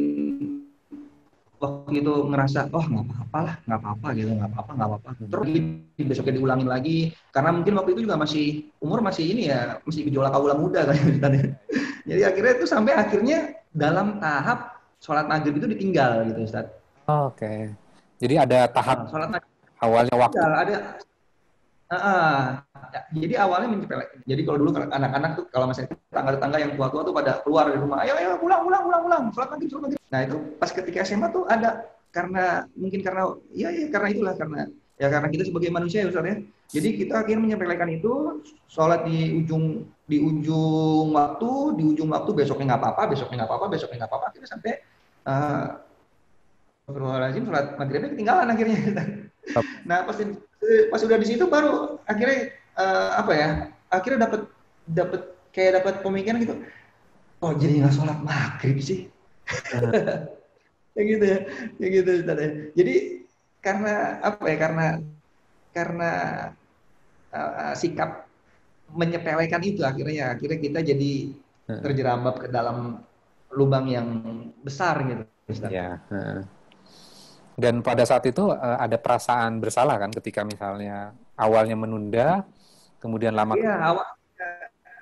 waktu itu ngerasa oh nggak apa-apa gitu, nggak apa-apa terus besoknya diulangin lagi karena mungkin waktu itu juga masih umur masih ini ya, masih gejolak kaula muda kan. Jadi akhirnya itu sampai akhirnya dalam tahap sholat maghrib itu ditinggal gitu Ustaz. Oke. Jadi ada tahap Sholat maghrib awalnya waktu. tinggal ada. Jadi awalnya menyepele. Jadi kalau dulu anak-anak tuh kalau misalnya tetangga-tetangga yang tua-tua tuh pada keluar dari rumah, ayo pulang, sholat maghrib, sholat maghrib. Nah itu pas ketika SMA tuh ada karena mungkin karena ya karena itulah karena kita sebagai manusia ya Ustaz ya. Jadi kita akhirnya menyepelekan itu, sholat di ujung waktu, besoknya nggak apa-apa, akhirnya sampai Astagfirullahaladzim, sholat maghribnya ketinggalan akhirnya. Nah pas udah di situ baru akhirnya apa ya? Akhirnya dapat pemikiran gitu. Oh jadi nggak sholat maghrib sih? Kayak gitu ya, kayak gitu Ustaz ya. Jadi karena apa ya? Karena sikap menyepelekan itu akhirnya kita jadi terjerambab ke dalam lubang yang besar gitu Ustaz. Ya. Dan pada saat itu ada perasaan bersalah kan ketika misalnya awalnya menunda, kemudian lama. Iya,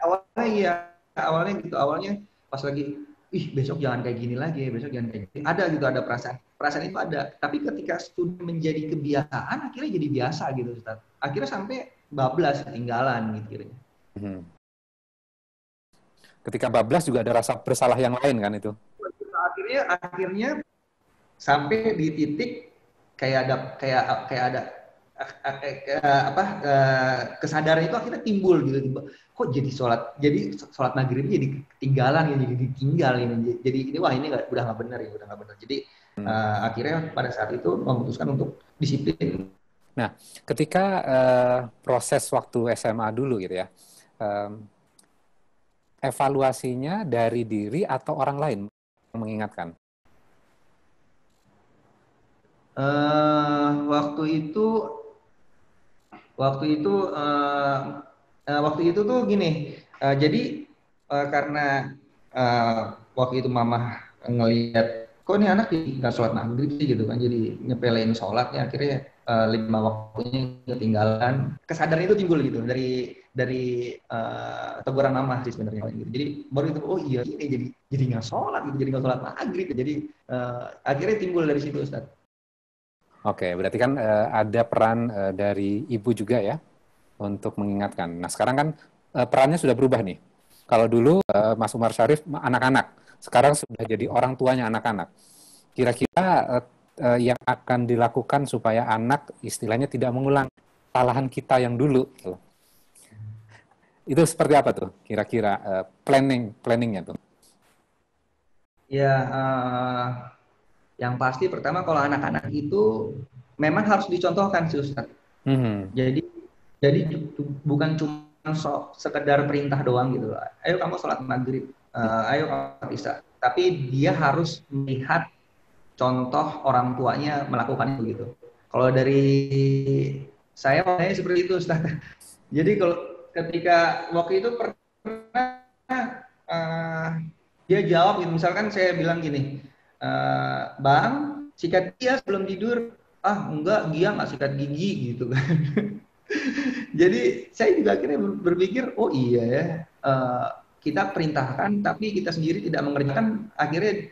awalnya iya, awalnya gitu, awalnya pas lagi, ih besok jangan kayak gini lagi, besok jangan kayak gini. Ada gitu, ada perasaan itu ada. Tapi ketika sudah menjadi kebiasaan, akhirnya jadi biasa gitu, Ustaz. Akhirnya sampai bablas, ketinggalan gitu kira-kira. Ketika bablas juga ada rasa bersalah yang lain kan itu. Akhirnya sampai di titik kayak ada kesadaran itu akhirnya timbul gitu, kok jadi sholat maghrib jadi ketinggalan ya, jadi ditinggal ini, jadi ini wah ini udah nggak benar ya, udah nggak benar. Jadi akhirnya pada saat itu memutuskan untuk disiplin. Nah, ketika proses waktu SMA dulu gitu ya, evaluasinya dari diri atau orang lain yang mengingatkan? Waktu itu tuh gini, jadi karena waktu itu mama ngelihat kok ini anak nggak sholat maghrib sih gitu kan, jadi nyepelein sholatnya, akhirnya 5 waktunya ketinggalan. Kesadaran itu timbul gitu dari teguran mama sih sebenarnya gitu. Jadi baru itu oh iya ini jadi nggak sholat gitu, jadi nggak sholat maghrib. Jadi akhirnya timbul dari situ Ustaz. Oke, berarti kan ada peran dari ibu juga ya untuk mengingatkan. Nah, sekarang kan perannya sudah berubah nih. Kalau dulu Mas Umar Syarif anak-anak, sekarang sudah jadi orang tuanya anak-anak. Kira-kira yang akan dilakukan supaya anak istilahnya tidak mengulang kesalahan kita yang dulu. Gitu. Itu seperti apa tuh kira-kira planningnya tuh? Ya, yang pasti pertama kalau anak-anak itu memang harus dicontohkan sih Ustaz. Jadi bukan cuma sekedar perintah doang gitu. Ayo kamu sholat maghrib, ayo kamu bisa. Tapi dia harus melihat contoh orang tuanya melakukan itu gitu. Kalau dari saya seperti itu Ustaz. Jadi kalau ketika waktu itu pernah dia jawab gitu, misalkan saya bilang gini, Bang, sikat gigi sebelum tidur. Ah enggak, dia nggak sikat gigi gitu kan. Jadi saya juga akhirnya berpikir, oh iya ya, kita perintahkan tapi kita sendiri tidak mengerjakan, akhirnya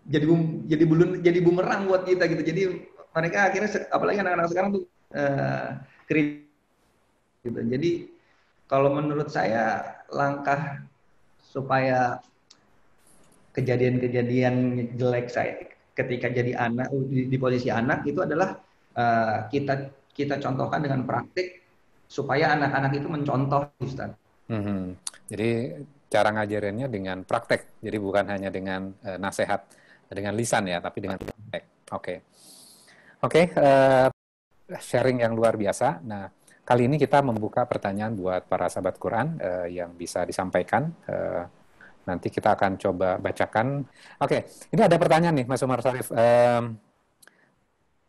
jadi bumerang buat kita gitu. Jadi mereka akhirnya, apalagi anak-anak sekarang tuh kritis gitu. Jadi kalau menurut saya langkah supaya kejadian-kejadian jelek saya ketika jadi anak di posisi anak itu adalah kita kita contohkan dengan praktik supaya anak-anak itu mencontoh, Ustaz. Mhm. Jadi cara ngajarinnya dengan praktek. Jadi bukan hanya dengan nasihat dengan lisan ya, tapi dengan praktek. Oke. Oke, sharing yang luar biasa. Nah, kali ini kita membuka pertanyaan buat para sahabat Quran yang bisa disampaikan. Nanti kita akan coba bacakan. Oke, ini ada pertanyaan nih, Mas Umar Sarif.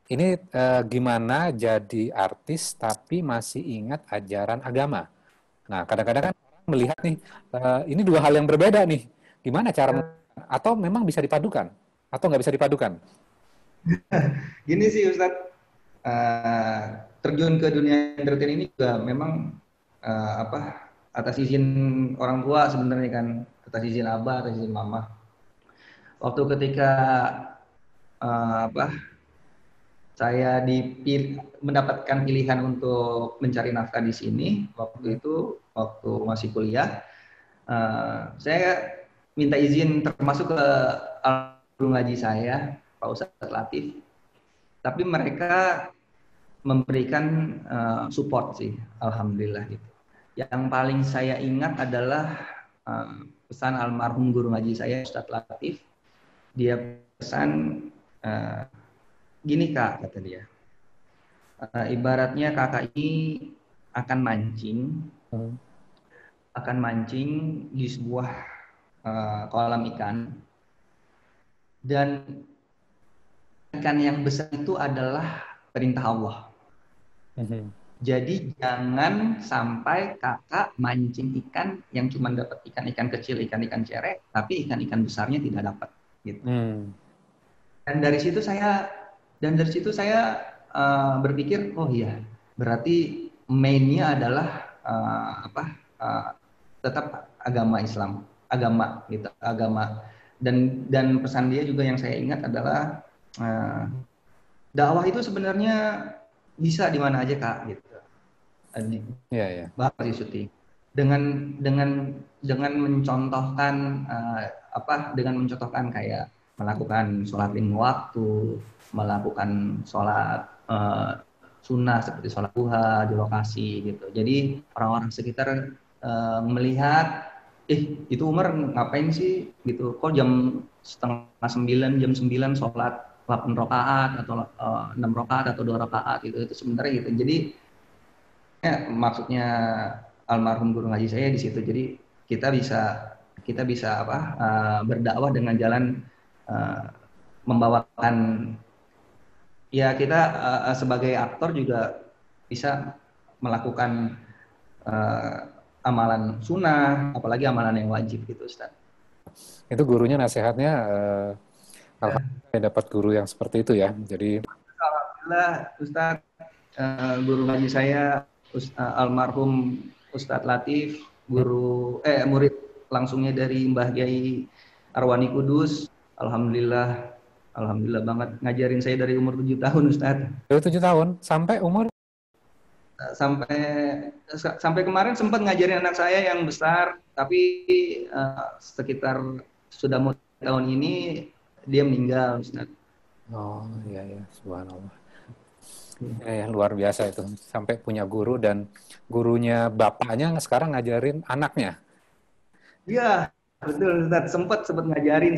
Ini gimana jadi artis tapi masih ingat ajaran agama? Nah, kadang-kadang kan orang melihat nih, ini dua hal yang berbeda nih. Gimana cara, atau memang bisa dipadukan? Atau nggak bisa dipadukan? Gini sih Ustadz, terjun ke dunia entertain ini juga memang atas izin orang tua sebenarnya kan, atas izin abah, atas izin mama. Waktu ketika saya mendapatkan pilihan untuk mencari nafkah di sini, waktu itu waktu masih kuliah, saya minta izin termasuk ke guru ngaji saya, Pak Ustadz Latif. Tapi mereka memberikan support sih, alhamdulillah gitu. Yang paling saya ingat adalah pesan almarhum guru ngaji saya, Ustadz Latif. Dia pesan gini Kak, kata dia. Ibaratnya kakak ini akan mancing di sebuah kolam ikan, dan ikan yang besar itu adalah perintah Allah. Jadi jangan sampai kakak mancing ikan yang cuma dapat ikan-ikan kecil, ikan-ikan cerek, tapi ikan-ikan besarnya tidak dapat. Gitu. Dan dari situ saya berpikir, oh iya, berarti mainnya adalah tetap agama Islam, agama. Dan pesan dia juga yang saya ingat adalah dakwah itu sebenarnya bisa di mana aja Kak, gitu. Bahas di syuting dengan mencontohkan kayak melakukan sholat lima waktu, melakukan sholat sunnah seperti sholat duha di lokasi gitu. Jadi orang-orang sekitar melihat, itu Umar ngapain sih gitu, kok jam setengah 9, jam 9 sholat 8 rakaat atau 6 rakaat atau 2 rakaat gitu, itu sebenarnya gitu. Jadi maksudnya almarhum guru ngaji saya di situ. Jadi kita bisa berdakwah dengan jalan membawakan, ya kita sebagai aktor juga bisa melakukan amalan sunnah, apalagi amalan yang wajib gitu, Ustaz. Itu gurunya nasihatnya, alhamdulillah dapat guru yang seperti itu ya. Jadi alhamdulillah Ustaz, guru ngaji saya almarhum Ustadz Latif, murid langsungnya dari Mbah Kiai Arwani Kudus. Alhamdulillah banget ngajarin saya dari umur 7 tahun, Ustadz. Dari 7 tahun sampai umur? Sampai kemarin sempat ngajarin anak saya yang besar, tapi sekitar sudah mau tahun ini dia meninggal, Ustadz. Oh iya, subhanallah. Ya, luar biasa itu. Sampai punya guru, dan gurunya bapaknya sekarang ngajarin anaknya. Iya, betul. Sempat ngajarin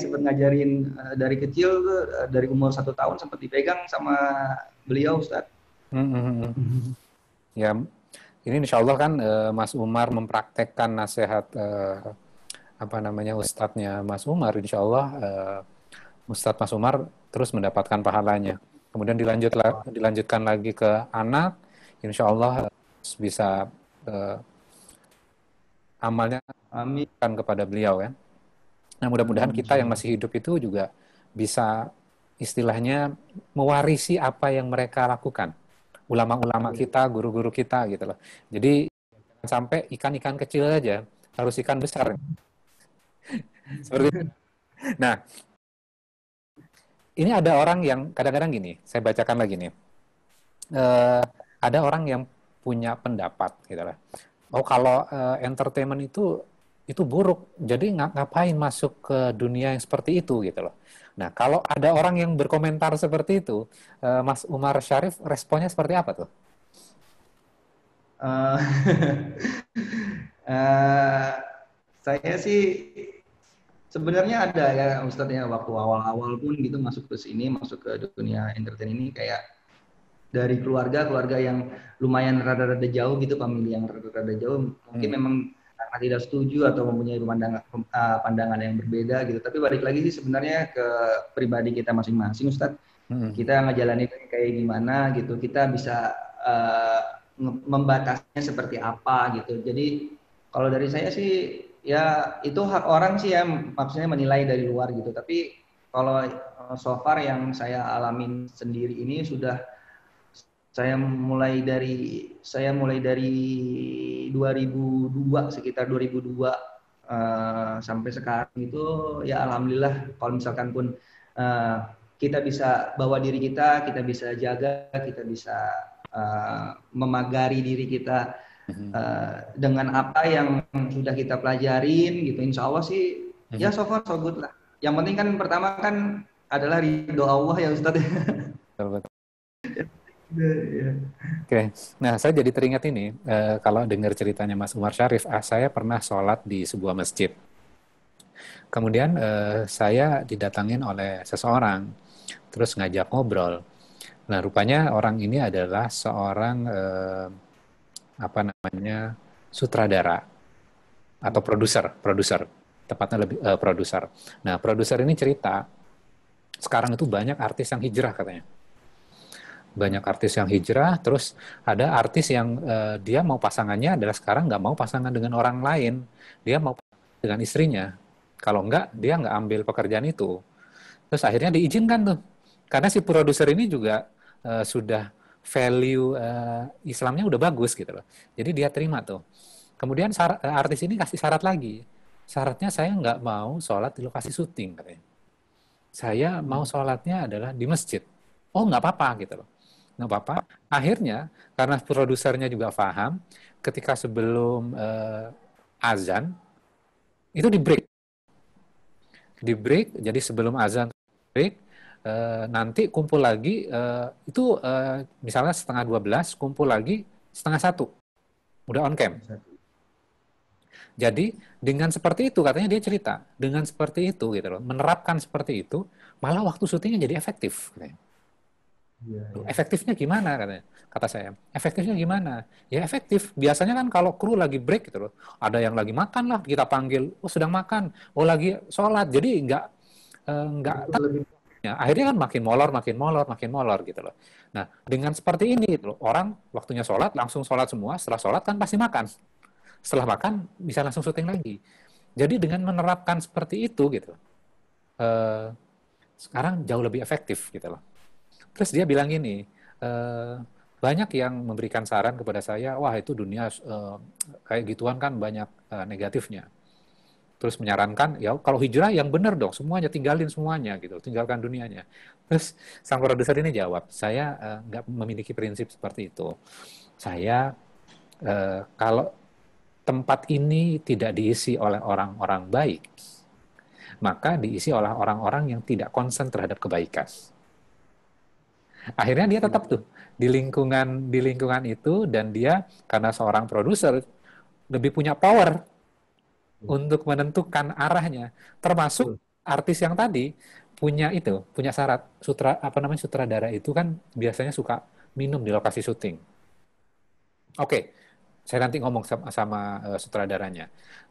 dari kecil tuh, dari umur 1 tahun sempat dipegang sama beliau, Ustaz. Ya, ini insya Allah kan Mas Umar mempraktekkan nasihat Ustadznya Mas Umar. Insya Allah Ustadz Mas Umar terus mendapatkan pahalanya. Kemudian dilanjutkan lagi ke anak, insya Allah bisa amalnya amin kepada beliau ya. Nah, mudah-mudahan kita yang masih hidup itu juga bisa istilahnya mewarisi apa yang mereka lakukan. Ulama-ulama kita, guru-guru kita gitu loh. Jadi jangan sampai ikan-ikan kecil aja, harus ikan besar. Seperti itu. Nah, ini ada orang yang kadang-kadang gini, saya bacakan lagi nih. Ada orang yang punya pendapat gitu lah. Oh, kalau entertainment itu itu buruk. Jadi ngapain masuk ke dunia yang seperti itu gitu loh. Nah, kalau ada orang yang berkomentar seperti itu, Mas Umar Syarif responnya seperti apa tuh? Eh, eh, saya sih sebenarnya ada ya Ustadz ya, waktu awal-awal pun gitu masuk ke sini, masuk ke dunia entertain ini kayak dari keluarga yang lumayan rada-rada jauh gitu, famili yang rada-rada jauh, mungkin Hmm. memang karena tidak setuju atau mempunyai pandangan yang berbeda gitu. Tapi balik lagi sih sebenarnya ke pribadi kita masing-masing, Ustadz. Hmm. Kita ngejalanin kayak gimana gitu, kita bisa uh, membatasnya seperti apa gitu. Jadi kalau dari saya sih ya itu hak orang sih ya, maksudnya menilai dari luar gitu. Tapi kalau so far yang saya alamin sendiri ini sudah saya mulai dari 2002, sekitar 2002 sampai sekarang itu ya alhamdulillah, kalau misalkan pun uh, kita bisa bawa diri kita bisa jaga, kita bisa memagari diri kita Hmm. dengan apa yang sudah kita pelajarin gitu, insya Allah sih Hmm. ya so far so good lah. Yang penting kan pertama kan adalah ridho Allah ya Ustadz. Betul, betul. Ya. Oke, nah saya jadi teringat ini, kalau dengar ceritanya Mas Umar Syarif, saya pernah sholat di sebuah masjid. Kemudian saya didatangin oleh seseorang, terus ngajak ngobrol. Nah, rupanya orang ini adalah seorang apa namanya, sutradara atau produser, tepatnya lebih produser. Nah, produser ini cerita sekarang itu banyak artis yang hijrah katanya. Banyak artis yang hijrah, terus ada artis yang dia mau pasangannya adalah sekarang nggak mau pasangan dengan orang lain, dia mau dengan istrinya. Kalau nggak, dia nggak ambil pekerjaan itu. Terus akhirnya diizinkan tuh, karena si produser ini juga sudah value Islamnya udah bagus gitu loh. Jadi dia terima tuh. Kemudian artis ini kasih syarat lagi. Syaratnya saya nggak mau sholat di lokasi syuting katanya. Saya mau sholatnya adalah di masjid. Oh nggak apa-apa gitu loh. Nggak apa-apa. Akhirnya karena produsernya juga paham, ketika sebelum azan itu di break. Jadi sebelum azan break, nanti kumpul lagi itu misalnya setengah 12 kumpul lagi setengah satu udah on cam. Jadi dengan seperti itu katanya dia cerita, dengan seperti itu gitu loh, menerapkan seperti itu, malah waktu syutingnya jadi efektif. Katanya. Iya, Loh, iya. efektifnya gimana katanya? Kata saya, efektifnya gimana? Ya efektif. Biasanya kan kalau kru lagi break gitu loh, ada yang lagi makan lah, kita panggil, oh sedang makan, oh lagi sholat, jadi nggak Itu lebih ya, akhirnya kan makin molor, makin molor, makin molor gitu loh. Nah, dengan seperti ini gitu loh, orang waktunya sholat, langsung sholat semua, setelah sholat kan pasti makan. Setelah makan bisa langsung syuting lagi. Jadi dengan menerapkan seperti itu gitu, eh, sekarang jauh lebih efektif gitu loh. Terus dia bilang gini, eh, banyak yang memberikan saran kepada saya, wah itu dunia kayak gituan kan banyak negatifnya. Terus menyarankan, ya kalau hijrah yang benar dong, semuanya tinggalin semuanya gitu, tinggalkan dunianya. Terus sang produser ini jawab, saya nggak memiliki prinsip seperti itu. Saya kalau tempat ini tidak diisi oleh orang-orang baik, maka diisi oleh orang-orang yang tidak konsen terhadap kebaikan. Akhirnya dia tetap tuh di lingkungan itu, dan dia karena seorang produser lebih punya power untuk menentukan arahnya. Termasuk betul. artis yang tadi punya syarat sutradara itu kan biasanya suka minum di lokasi syuting. Oke, saya nanti ngomong sama sutradaranya.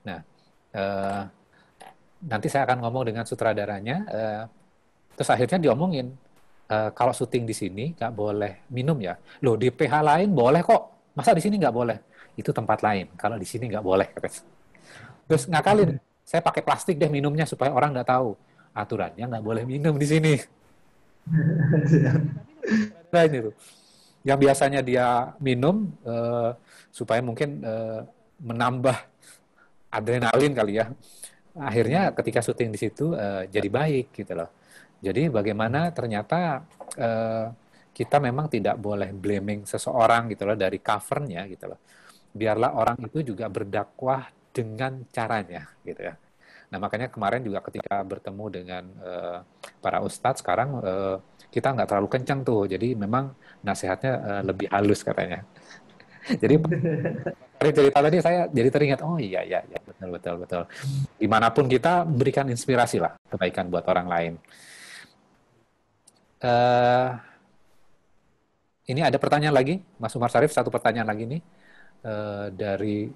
Nah, eh, nanti saya akan ngomong dengan sutradaranya. Terus akhirnya diomongin, kalau syuting di sini nggak boleh minum ya. Loh, di PH lain boleh kok. Masa di sini nggak boleh? Itu tempat lain. Kalau di sini nggak boleh. Terus ngakalin, saya pakai plastik deh minumnya supaya orang nggak tahu. Aturannya nggak boleh minum di sini. Lain itu. Yang biasanya dia minum supaya mungkin menambah adrenalin kali ya. Akhirnya ketika syuting di situ jadi baik gitu loh. Jadi bagaimana ternyata eh, kita memang tidak boleh blaming seseorang gitu loh dari covernya gitu loh. Biarlah orang itu juga berdakwah dengan caranya, gitu ya. Nah, makanya kemarin juga ketika bertemu dengan para ustadz, sekarang kita nggak terlalu kencang tuh, jadi memang nasihatnya lebih halus katanya. Jadi dari cerita tadi saya jadi teringat, oh iya, iya, iya, betul, betul, betul. Dimanapun kita berikan inspirasi lah, kebaikan buat orang lain. Eh ini ada pertanyaan lagi, Mas Umar Sarif, satu pertanyaan lagi nih dari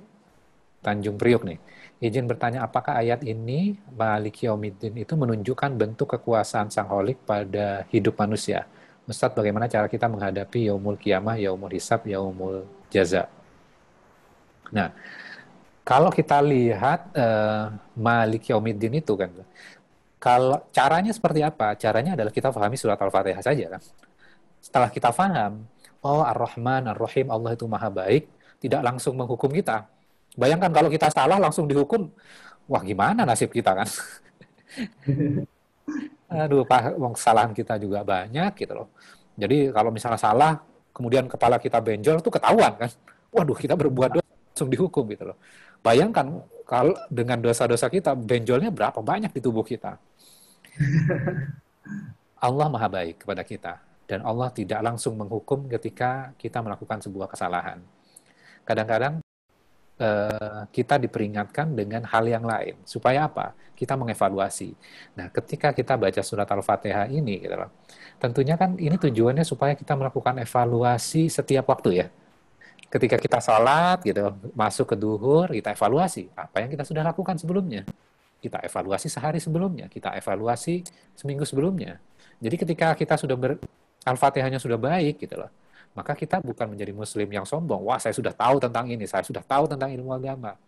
Tanjung Priok nih. Izin bertanya, apakah ayat ini Maliki Yaumiddin itu menunjukkan bentuk kekuasaan Sang Holik pada hidup manusia? Ustadz, bagaimana cara kita menghadapi Yaumul Qiyamah, Yaumul Hisab, Yaumul Jaza? Nah, kalau kita lihat Maliki Yaumiddin itu kan, kalau caranya seperti apa? Caranya adalah kita pahami surat Al-Fatihah saja kan. Setelah kita paham, oh Ar-Rahman, Ar-Rahim, Allah itu maha baik, tidak langsung menghukum kita. Bayangkan kalau kita salah langsung dihukum, wah gimana nasib kita kan? Aduh, kesalahan kita juga banyak gitu loh. Jadi kalau misalnya salah, kemudian kepala kita benjol, tuh ketahuan kan? Waduh, kita berbuat dosa, langsung dihukum gitu loh. Bayangkan kalau dengan dosa-dosa kita, benjolnya berapa banyak di tubuh kita. Allah maha baik kepada kita. Dan Allah tidak langsung menghukum ketika kita melakukan sebuah kesalahan. Kadang-kadang kita diperingatkan dengan hal yang lain. Supaya apa? Kita mengevaluasi. Nah, ketika kita baca surat Al-Fatihah ini, gitu loh, tentunya kan ini tujuannya supaya kita melakukan evaluasi setiap waktu ya. Ketika kita salat, gitu, masuk ke duhur, kita evaluasi. Apa yang kita sudah lakukan sebelumnya? Kita evaluasi sehari sebelumnya. Kita evaluasi seminggu sebelumnya. Jadi ketika kita sudah Al-Fatihahnya sudah baik, gitu loh, maka kita bukan menjadi muslim yang sombong. Wah, saya sudah tahu tentang ini, saya sudah tahu tentang ilmu agama.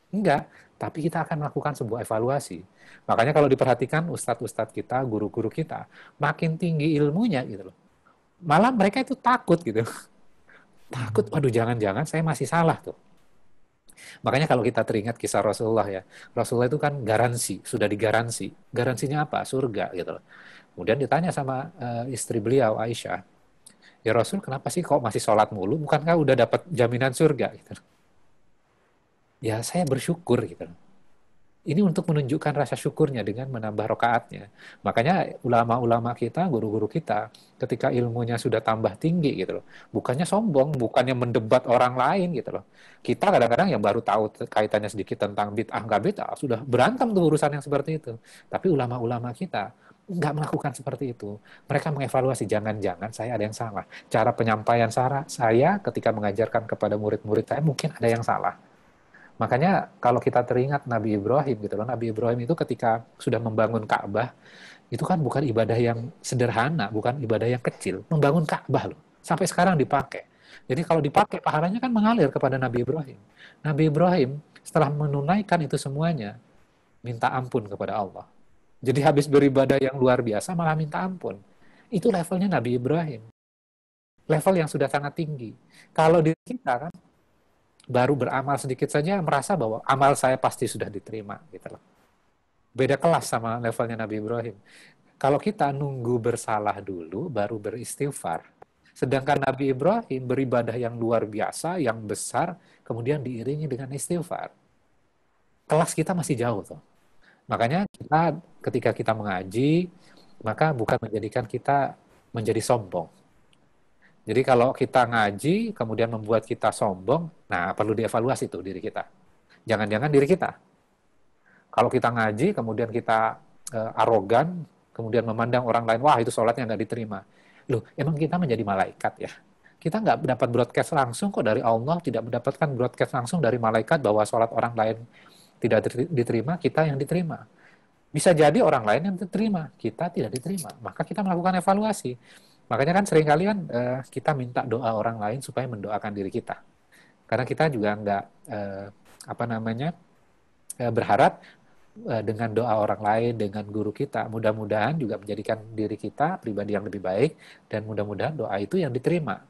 Enggak, tapi kita akan melakukan sebuah evaluasi. Makanya kalau diperhatikan ustadz-ustadz kita, guru-guru kita, makin tinggi ilmunya gitu loh. Malah mereka itu takut gitu. Takut, waduh jangan-jangan saya masih salah tuh. Makanya kalau kita teringat kisah Rasulullah ya, Rasulullah itu kan garansi, sudah digaransi. Garansinya apa? Surga gitu loh. Kemudian ditanya sama istri beliau, Aisyah, ya Rasul, kenapa sih kok masih sholat mulu? Bukankah udah dapat jaminan surga? Gitu. Ya saya bersyukur gitu. Ini untuk menunjukkan rasa syukurnya dengan menambah rokaatnya. Makanya ulama-ulama kita, guru-guru kita, ketika ilmunya sudah tambah tinggi gitu loh, bukannya sombong, bukannya mendebat orang lain gitu loh. Kita kadang-kadang yang baru tahu kaitannya sedikit tentang bid'ah nggak bid'ah, sudah berantem tuh urusan yang seperti itu. Tapi ulama-ulama kita nggak melakukan seperti itu. Mereka mengevaluasi, jangan-jangan saya ada yang salah. Cara penyampaian saya ketika mengajarkan kepada murid-murid saya mungkin ada yang salah. Makanya kalau kita teringat Nabi Ibrahim gitu loh, Nabi Ibrahim itu ketika sudah membangun Ka'bah, itu kan bukan ibadah yang sederhana, bukan ibadah yang kecil. Membangun Ka'bah loh, sampai sekarang dipakai. Jadi kalau dipakai, pahalanya kan mengalir kepada Nabi Ibrahim. Nabi Ibrahim setelah menunaikan itu semuanya, minta ampun kepada Allah. Jadi habis beribadah yang luar biasa, malah minta ampun. Itu levelnya Nabi Ibrahim. Level yang sudah sangat tinggi. Kalau di kita kan, baru beramal sedikit saja merasa bahwa amal saya pasti sudah diterima gitu loh. Beda kelas sama levelnya Nabi Ibrahim. Kalau kita nunggu bersalah dulu baru beristighfar. Sedangkan Nabi Ibrahim beribadah yang luar biasa, yang besar, kemudian diiringi dengan istighfar. Kelas kita masih jauh tuh. Makanya kita ketika kita mengaji, maka bukan menjadikan kita menjadi sombong. Jadi kalau kita ngaji, kemudian membuat kita sombong, nah perlu dievaluasi tuh diri kita. Jangan-jangan diri kita. Kalau kita ngaji, kemudian kita arogan, kemudian memandang orang lain, wah itu sholatnya nggak diterima. Loh, emang kita menjadi malaikat ya? Kita nggak dapat broadcast langsung kok dari Allah, tidak mendapatkan broadcast langsung dari malaikat bahwa sholat orang lain tidak diterima, kita yang diterima. Bisa jadi orang lain yang diterima, kita tidak diterima. Maka kita melakukan evaluasi. Makanya kan seringkali kan kita minta doa orang lain supaya mendoakan diri kita. Karena kita juga nggak berharap dengan doa orang lain, dengan guru kita, mudah-mudahan juga menjadikan diri kita pribadi yang lebih baik, dan mudah-mudahan doa itu yang diterima.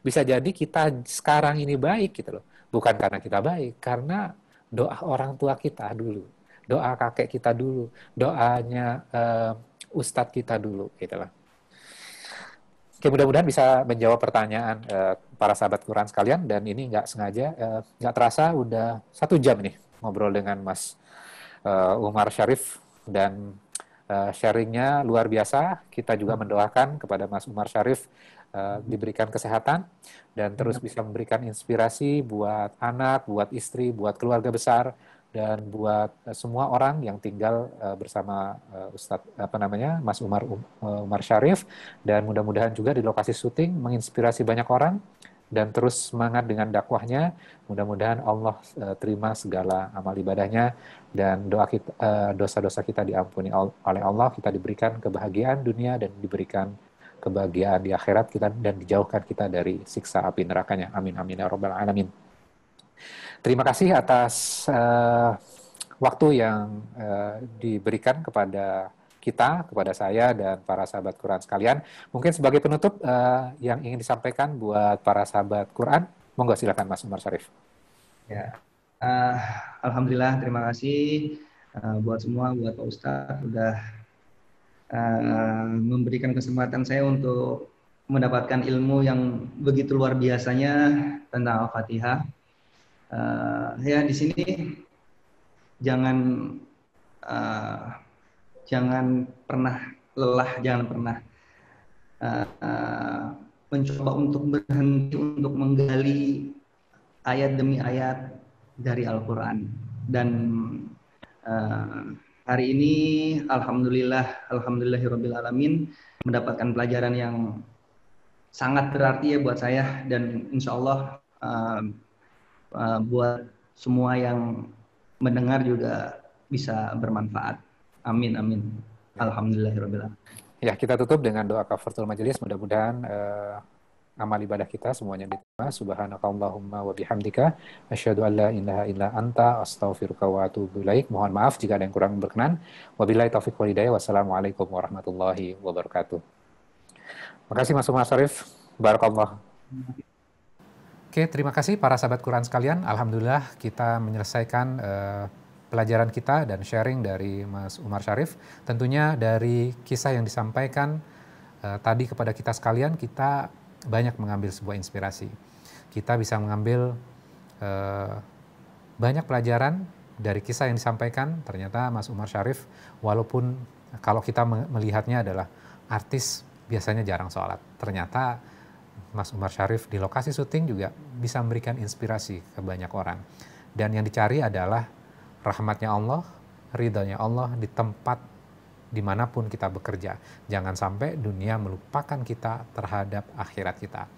Bisa jadi kita sekarang ini baik gitu loh, bukan karena kita baik, karena doa orang tua kita dulu, doa kakek kita dulu, doanya ustadz kita dulu gitu loh. Oke, mudah-mudahan bisa menjawab pertanyaan para sahabat Quran sekalian, dan ini nggak sengaja, nggak terasa udah 1 jam nih. ngobrol dengan Mas Umar Syarif, dan sharingnya luar biasa. Kita juga mendoakan kepada Mas Umar Syarif diberikan kesehatan dan terus bisa memberikan inspirasi buat anak, buat istri, buat keluarga besar, dan buat semua orang yang tinggal bersama Ustadz Mas Umar Syarif. Dan mudah-mudahan juga di lokasi syuting menginspirasi banyak orang dan terus semangat dengan dakwahnya. Mudah-mudahan Allah terima segala amal ibadahnya, dan dosa-dosa kita diampuni oleh Allah, kita diberikan kebahagiaan dunia dan diberikan kebahagiaan di akhirat kita, dan dijauhkan kita dari siksa api nerakanya. Amin amin ya rabbal alamin. Terima kasih atas waktu yang diberikan kepada kita, kepada saya dan para sahabat Quran sekalian. Mungkin sebagai penutup yang ingin disampaikan buat para sahabat Quran, monggo silakan Mas Umar Syarif. Ya, alhamdulillah, terima kasih buat semua, buat Pak Ustadz udah memberikan kesempatan saya untuk mendapatkan ilmu yang begitu luar biasanya tentang Al-Fatihah. Ya, di sini jangan pernah lelah, jangan pernah mencoba untuk berhenti untuk menggali ayat demi ayat dari Al-Quran. Dan hari ini alhamdulillahirabbil alamin mendapatkan pelajaran yang sangat berarti ya buat saya, dan insya Allah buat semua yang mendengar juga bisa bermanfaat. Amin amin. Alhamdulillahirabbil alamin. Ya, kita tutup dengan doa kafaratul majelis. Mudah-mudahan amal ibadah kita semuanya diterima. Subhanakallahumma wa bihamdika asyhadu an la ilaha illa anta astaghfiruka wa atubu ilaik. Mohon maaf jika ada yang kurang berkenan. Wabillahi taufiq wal hidayah. Wassalamualaikum warahmatullahi wabarakatuh. Makasih Mas Umar Syarif. Barakallah. Oke, terima kasih para sahabat Quran sekalian. Alhamdulillah kita menyelesaikan pelajaran kita dan sharing dari Mas Umar Syarif. Tentunya dari kisah yang disampaikan tadi kepada kita sekalian, kita banyak mengambil sebuah inspirasi. Kita bisa mengambil banyak pelajaran dari kisah yang disampaikan. Ternyata Mas Umar Syarif, walaupun kalau kita melihatnya adalah artis, biasanya jarang sholat. Ternyata Mas Umar Syarif di lokasi syuting juga bisa memberikan inspirasi ke banyak orang. Dan yang dicari adalah rahmatnya Allah, ridhonya Allah di tempat dimanapun kita bekerja. Jangan sampai dunia melupakan kita terhadap akhirat kita.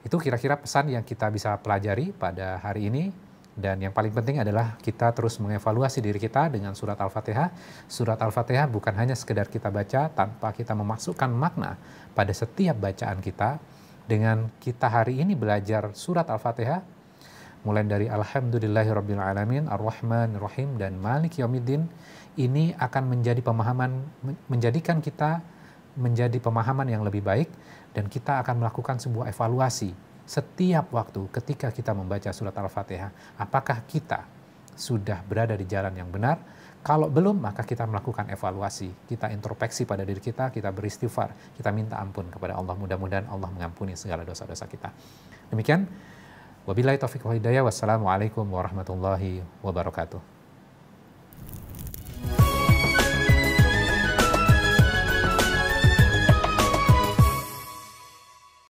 Itu kira-kira pesan yang kita bisa pelajari pada hari ini. Dan yang paling penting adalah kita terus mengevaluasi diri kita dengan surat Al-Fatihah. Surat Al-Fatihah bukan hanya sekedar kita baca tanpa kita memasukkan makna pada setiap bacaan kita. Dengan kita hari ini belajar surat Al-Fatihah, mulai dari Alhamdulillahirabbil alamin, Ar-Rahmanir-Rahim, dan Malik Yaumiddin, ini akan menjadikan kita menjadi pemahaman yang lebih baik, dan kita akan melakukan sebuah evaluasi setiap waktu ketika kita membaca surat Al-Fatihah. Apakah kita sudah berada di jalan yang benar? Kalau belum, maka kita melakukan evaluasi, kita introspeksi pada diri kita beristighfar, kita minta ampun kepada Allah. Mudah-mudahan Allah mengampuni segala dosa-dosa kita. Demikian, wabillahi taufiq wal hidayah. Wassalamualaikum warahmatullahi wabarakatuh.